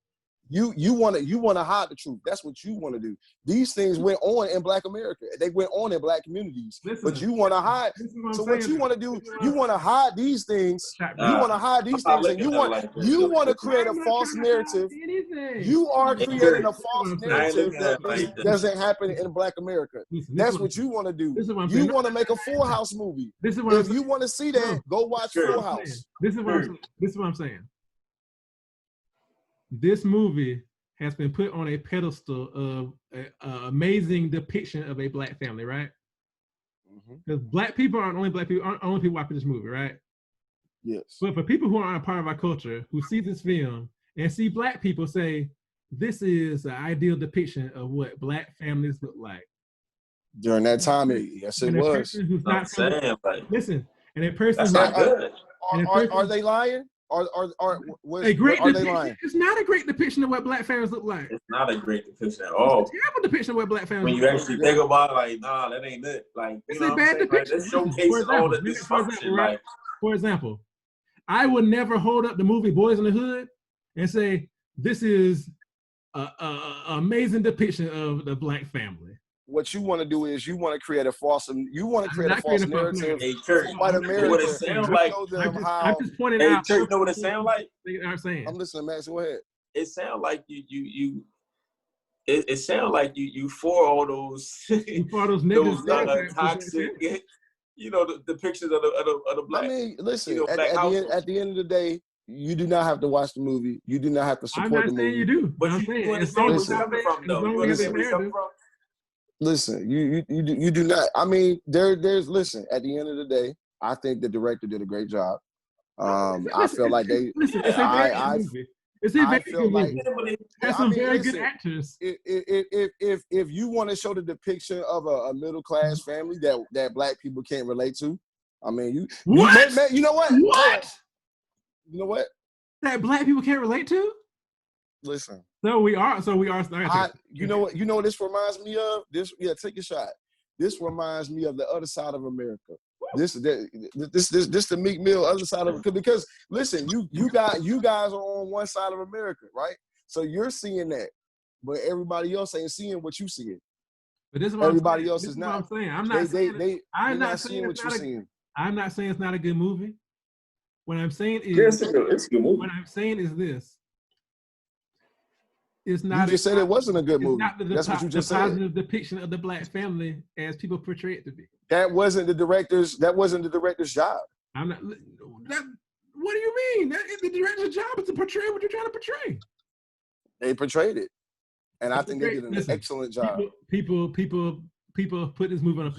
You want to hide the truth. That's what you want to do. These things went on in Black America. They went on in Black communities. But you want to hide. So what you want to do? You want to hide these things. You want to hide these things, and you want to create a false narrative. You are creating a false narrative that doesn't happen in Black America. That's what you want to do. You want to make a Full House movie. If you want to see that, go watch Full House. This is what I'm saying. This movie has been put on a pedestal of an amazing depiction of a Black family, right? Because Black people aren't only people watching this movie, right? Yes. But for people who aren't a part of our culture, who see this film and see Black people say, this is an ideal depiction of what Black families look like. During that time, yes, it was. Listen, and a person who's not good. Are they lying? Are they lying? It's not a great depiction of what Black families look like. It's not a great depiction at all. It's a terrible depiction of what Black families look like. When you actually think about it, like, nah, that ain't it. Like, it's a bad depiction. Like, showcases all the dysfunction. For example, I would never hold up the movie Boys in the Hood and say, this is an amazing depiction of the Black family. What you want to do is you want to create a false narrative. Hey, Kurt, white America. What it sounds like? I'm just pointing out. Kurt, you know what it sounds like? I'm saying. I'm listening, Max. Go ahead. It sounds like It sounds like you for all those those toxic, you know, the pictures of the Black. I mean, listen. You know, at the end of the day, you do not have to watch the movie. You do not have to support the movie. I'm not saying you do, but I'm saying listen, you do not. I mean, there's listen. At the end of the day, I think the director did a great job. I feel like they. Listen, it's a very good movie. It's a very good movie. Has some very good actors. If you want to show the depiction of a middle class family that Black people can't relate to, I mean, you know what? What? You know what? That Black people can't relate to? Listen. So we are. You know what this reminds me of? Take a shot. This reminds me of the other side of America. This the Meek Mill other side of it. Because listen, you guys are on one side of America, right? So you're seeing that, but everybody else ain't seeing what you seeing. But this is what everybody else is not. I'm not saying. I'm not seeing what you're seeing. I'm not saying it's not a good movie. What I'm saying is, it's a good movie. What I'm saying is this. It's not. You just said it wasn't a good movie. That's what you just said. The positive depiction of the Black family as people portray it to be. That wasn't the director's job. I'm not. What do you mean? That is the director's job is to portray what you're trying to portray. They portrayed it, and I think they did an excellent job. People people put this movie on a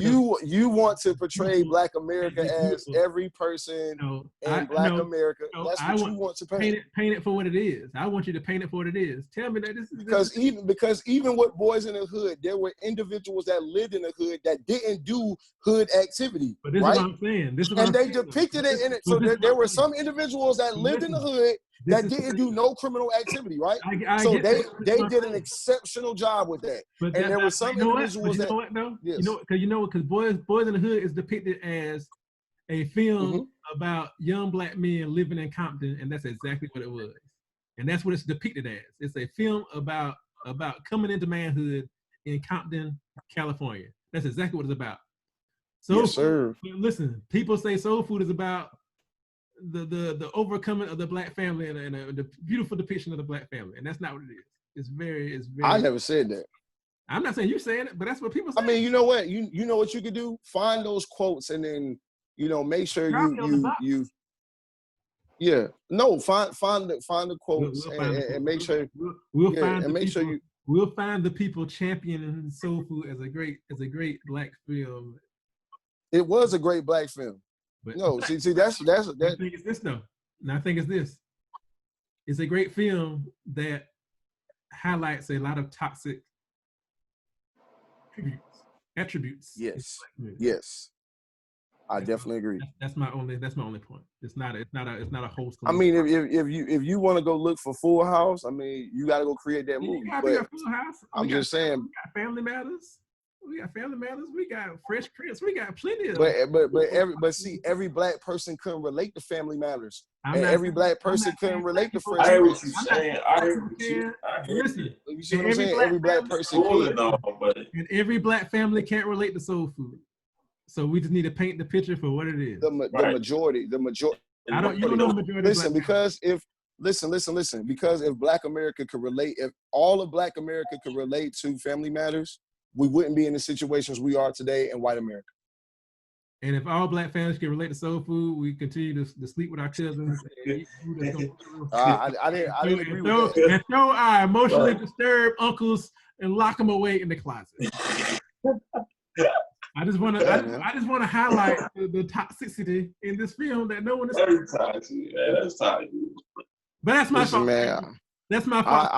You want to portray Black America as every person in Black America. That's what you want to paint. Paint it for what it is. I want you to paint it for what it is. Tell me that this is because even with Boys in the Hood, there were individuals that lived in the hood that didn't do hood activity. But this is what I'm saying. And they depicted it in it. So there were some individuals that lived in the hood that didn't do no criminal activity, right? So they did an exceptional job with that. And there were some individuals that. Yes. Because Boys in the Hood is depicted as a film about young Black men living in Compton, and that's exactly what it was. And that's what it's depicted as. It's a film about coming into manhood in Compton, California. That's exactly what it's about. Yes, sir. Listen, people say soul food is about the overcoming of the Black family and the beautiful depiction of the Black family, and that's not what it is. It's very. I never said that. I'm not saying you're saying it, but that's what people say. I mean, you know what? You know what you could do? Find those quotes and then, make sure you yeah. No, find the quotes and make sure we'll find the people championing soul food as a great Black film. It was a great Black film. But no, see that's I think it's this though. And I think it's this. It's a great film that highlights a lot of toxic attributes. Yes. I definitely agree. That's my only point. It's not a wholesome. I mean, if you want to go look for Full House, I mean, you got to go create that movie. We got Full House. I'm just saying. We got Family Matters. We got Fresh Prince. We got plenty of. But see, every Black person couldn't relate to Family Matters. And every Black person couldn't relate to Fresh Prince. I hear what you're saying. I hear what you're Listen, you see what I'm saying? Every Black person can. And every Black family can't relate to soul food. So we just need to paint the picture for what it is. The majority. You don't know the majority. Listen, because if Black America could relate, if all of Black America could relate to Family Matters, we wouldn't be in the situations we are today in white America. And if all Black families can relate to soul food, we continue to sleep with our cousins. I didn't agree with that. And throw our emotionally disturbed uncles and lock them away in the closet. I just want to highlight the toxicity in this film that no one is. That's toxic, man. That's toxic. But that's my fault. That's my fault.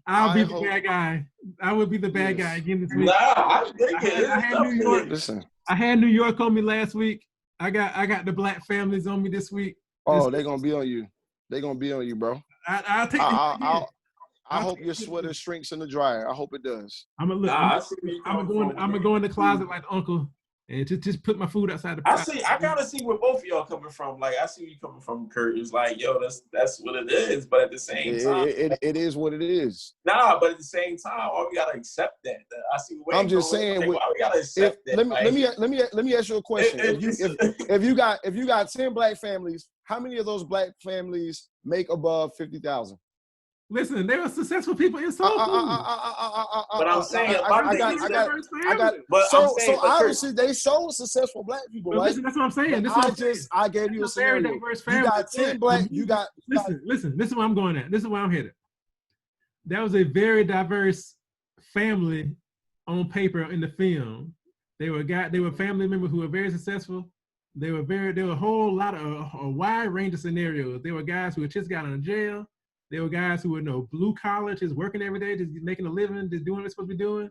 I'll be the bad guy. I would be the bad guy again this week. Nah, I think I had New York. Listen. I had New York on me last week. I got the Black families on me this week. Oh, they're gonna be on you. They're gonna be on you, bro. I'll take I hope your sweater shrinks in the dryer. I hope it does. I'm gonna go in the closet like Uncle and just put my food outside the pot. I gotta see where both of y'all coming from. Like I see you coming from, Kurt. It's like, yo, that's what it is. But at the same time, it is what it is. Nah, but at the same time, we gotta accept that. I see. I'm just saying. We gotta accept that. Let me ask you a question. If you got 10 Black families, how many of those Black families make above 50,000? Listen, they were successful people in soul food. But I'm saying, obviously they showed successful Black people, right? Listen, that's what I'm saying. I gave you a scenario. You got 10 Black. Listen. This is where I'm going at. This is where I'm headed. That was a very diverse family on paper in the film. They were family members who were very successful. There were a whole lot of a wide range of scenarios. There were guys who had just got out of jail. There were guys who were blue collar, just working every day, just making a living, just doing what they're supposed to be doing.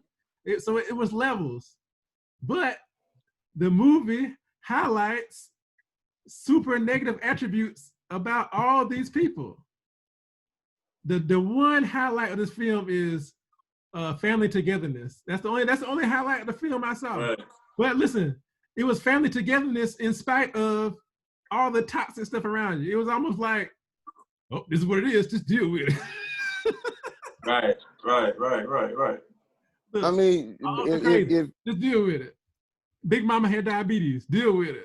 So it was levels. But the movie highlights super negative attributes about all these people. The one highlight of this film is family togetherness. That's the only highlight of the film I saw. Right. But listen, it was family togetherness in spite of all the toxic stuff around you. It was almost like, oh, this is what it is. Just deal with it. Right. Look, I mean, just deal with it. Big Mama had diabetes. Deal with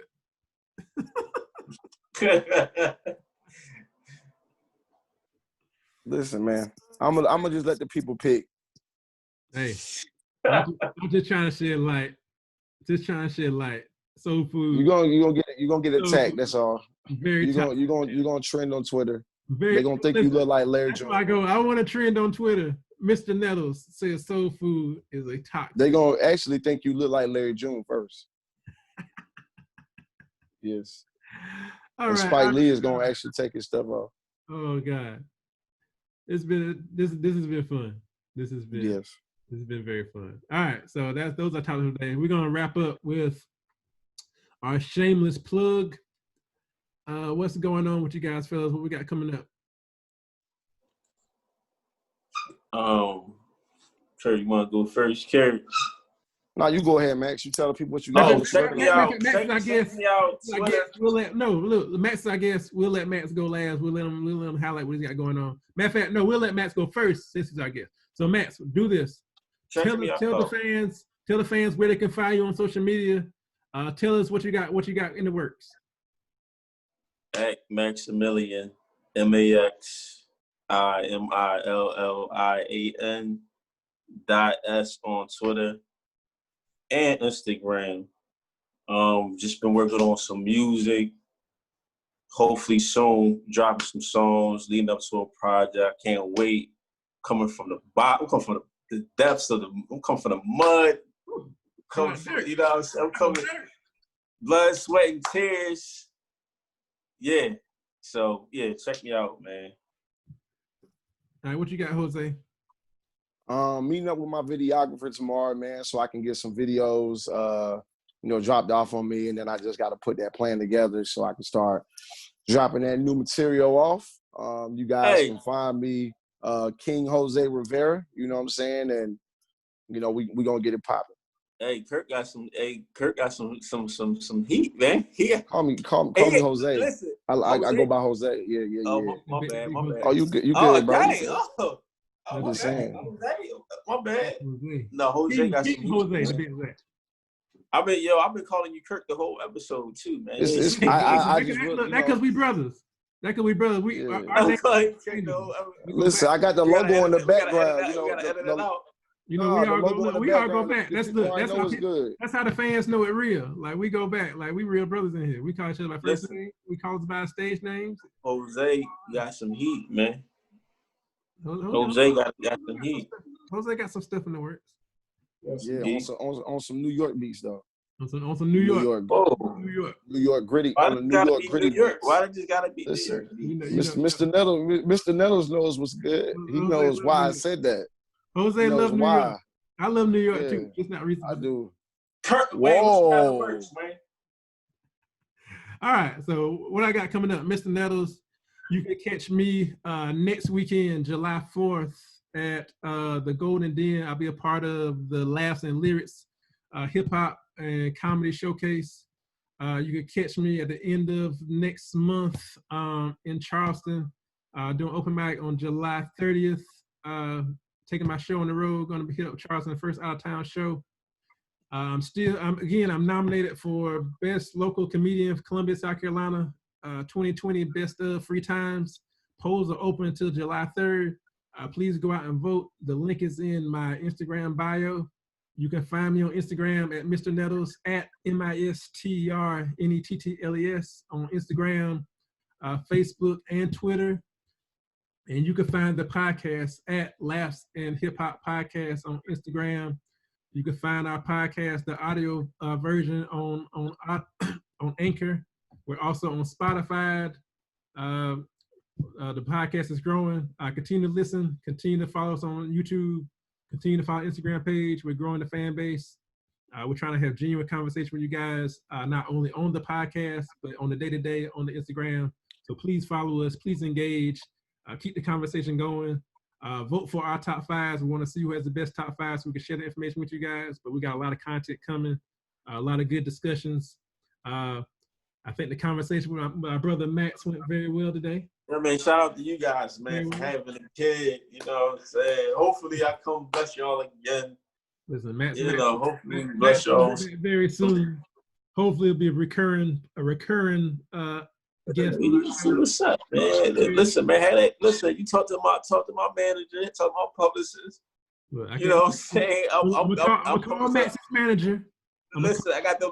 it. Listen, man. I'm gonna just let the people pick. Hey, I'm just trying to shed light. Soul food. You're gonna get attacked. That's all. You're gonna trend on Twitter. They're gonna think you look like Larry Jones. I want to trend on Twitter. Mr. Nettles says soul food is a toxic. They gonna actually think you look like Larry June first. Yes. All and right. Spike Lee is gonna actually take his stuff off. Oh God. This has been fun. This has been very fun. All right, so those are topics today. We're gonna wrap up with our shameless plug. What's going on with you guys, fellas? What we got coming up? Kurt, you want to go first, Kurt? No, you go ahead, Max. You tell the people what you got. Check me out. Max, I guess we'll let Max go last. We'll let him highlight what he's got going on. Matter of fact, no, we'll let Max go first since he's our guest. So Max, do this. Tell the fans where they can find you on social media. Tell us what you got in the works. At Maximillian, MAXIMILLIAN.S on Twitter and Instagram. Just been working on some music. Hopefully soon dropping some songs leading up to a project. Can't wait. Coming from the bottom, coming from the depths of I'm coming from the mud. Coming from, you know what I'm saying? I'm coming blood, sweat, and tears. Yeah. So yeah, check me out, man. All right, what you got, Jose? Meeting up with my videographer tomorrow, man, so I can get some videos, dropped off on me, and then I just got to put that plan together so I can start dropping that new material off. You guys can find me, King Jose Rivera. You know what I'm saying, and we gonna get it popping. Hey, Kurt got some heat, man. Yeah. Call me Jose. Listen, I go by Jose. Yeah. Oh, my bad. Oh, you good, bro. Dang. I'm just saying. My bad. No, Jose got some heat. Jose, I've been calling you Kurt the whole episode too, man. That's because we brothers. That's because we brothers. Listen, I got the logo in the background. We all go back. That's how the fans know it real. Like we go back. Like we real brothers in here. We call each other by first name. We call us by stage names. Jose got some heat, man. Jose got some heat. Jose got some stuff in the works. Yeah, on some New York beats though. On some New York. New York gritty. Why on the New York gritty. Why it just gotta be Listen, Mr. Nettles knows what's good. He knows why I said that. Jose loves New York. I love New York too. It's not reasonable. I do. Kurt, whoa. Works, man. All right. So what I got coming up, Mr. Nettles, you can catch me next weekend, July 4th, at the Golden Den. I'll be a part of the Laughs and Lyrics HipHop and Comedy Showcase. You can catch me at the end of next month in Charleston, doing open mic on July 30th. Taking my show on the road, going to be hit up Charleston, the first out-of-town show. I'm nominated for Best Local Comedian of Columbia, South Carolina, 2020 Best of Free Times. Polls are open until July 3rd. Please go out and vote. The link is in my Instagram bio. You can find me on Instagram at Mr. Nettles, at MISTRNETTLES on Instagram, Facebook, and Twitter. And you can find the podcast at Laughs and Hip Hop Podcast on Instagram. You can find our podcast, the audio version on Anchor. We're also on Spotify. The podcast is growing. Continue to listen. Continue to follow us on YouTube. Continue to follow Instagram page. We're growing the fan base. We're trying to have genuine conversation with you guys, not only on the podcast, but on the day-to-day on the Instagram. So please follow us. Please engage. Keep the conversation going. Vote for our top fives. We want to see who has the best top five so we can share the information with you guys. But we got a lot of content coming, a lot of good discussions. I think the conversation with my brother Max went very well today. I mean, shout out to you guys, man, for having a kid. You know what I'm saying? Hopefully I come bless y'all again. Listen, Max, hopefully bless y'all very soon. Hopefully it'll be a recurring guest. What's up, man? Listen, man. Listen, you talk to my manager, talk to my publicist. Well, you know what I'm saying? I'm call Max's manager. Listen, I got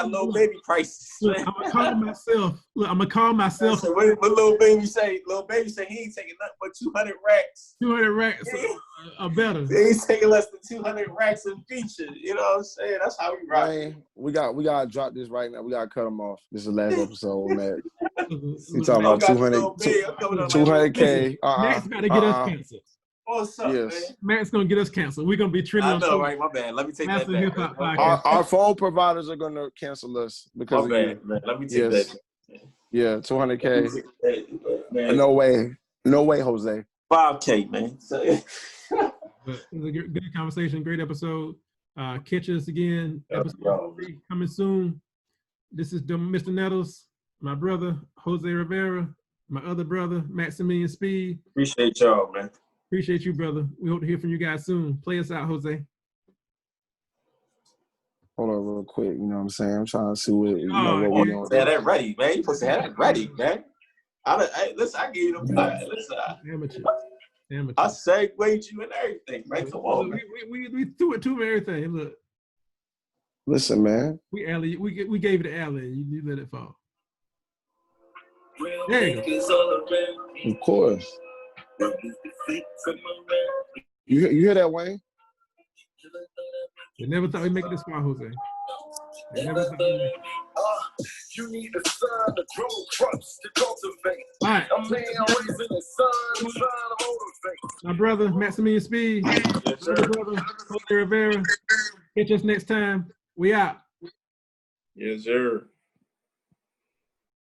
little baby prices. Look, I'm gonna call myself. Look, I'm gonna call myself. Listen, what little baby say? Little baby say he ain't taking nothing but 200 racks. 200 racks or better. He ain't taking less than 200 racks in feature. You know what I'm saying? That's how we rock. Man, we gotta drop this right now. We gotta cut him off. This is the last episode, man. You Look, talking about 200K? Max gotta get us canceled. What's up, man? Matt's gonna get us canceled. We're gonna be trending. I know, right? My bad. Let me take that back. Our phone providers are gonna cancel us because my bad, man. Let me take that. Yeah, 200K. No way, Jose. 5K, man. It was a good conversation, great episode. Catch us again. Episode 3 coming soon. This is Mr. Nettles, my brother Jose Rivera, my other brother Maximillian Speed. Appreciate y'all, man. Appreciate you, brother. We hope to hear from you guys soon. Play us out, Jose. Hold on real quick. You know what I'm saying? I'm trying to see what we doing. Yeah, that ready, man. You supposed to have that ready, man. Listen, I gave you the listen. Amateur. I segued you and everything, man. Come on, man. We threw it to everything. Look. Listen, man. We gave it to alley. You let it fall. There you go. Of course. You hear that, Wayne? We never thought we'd make it this far, Jose. We never thought we'd make it. You need a sign to grow crops to cultivate. All right. A man raising a son to motivate. My brother, Maximillian Speed. Yes, sir. My brother, Jose Rivera. Catch us next time. We out. Yes, sir.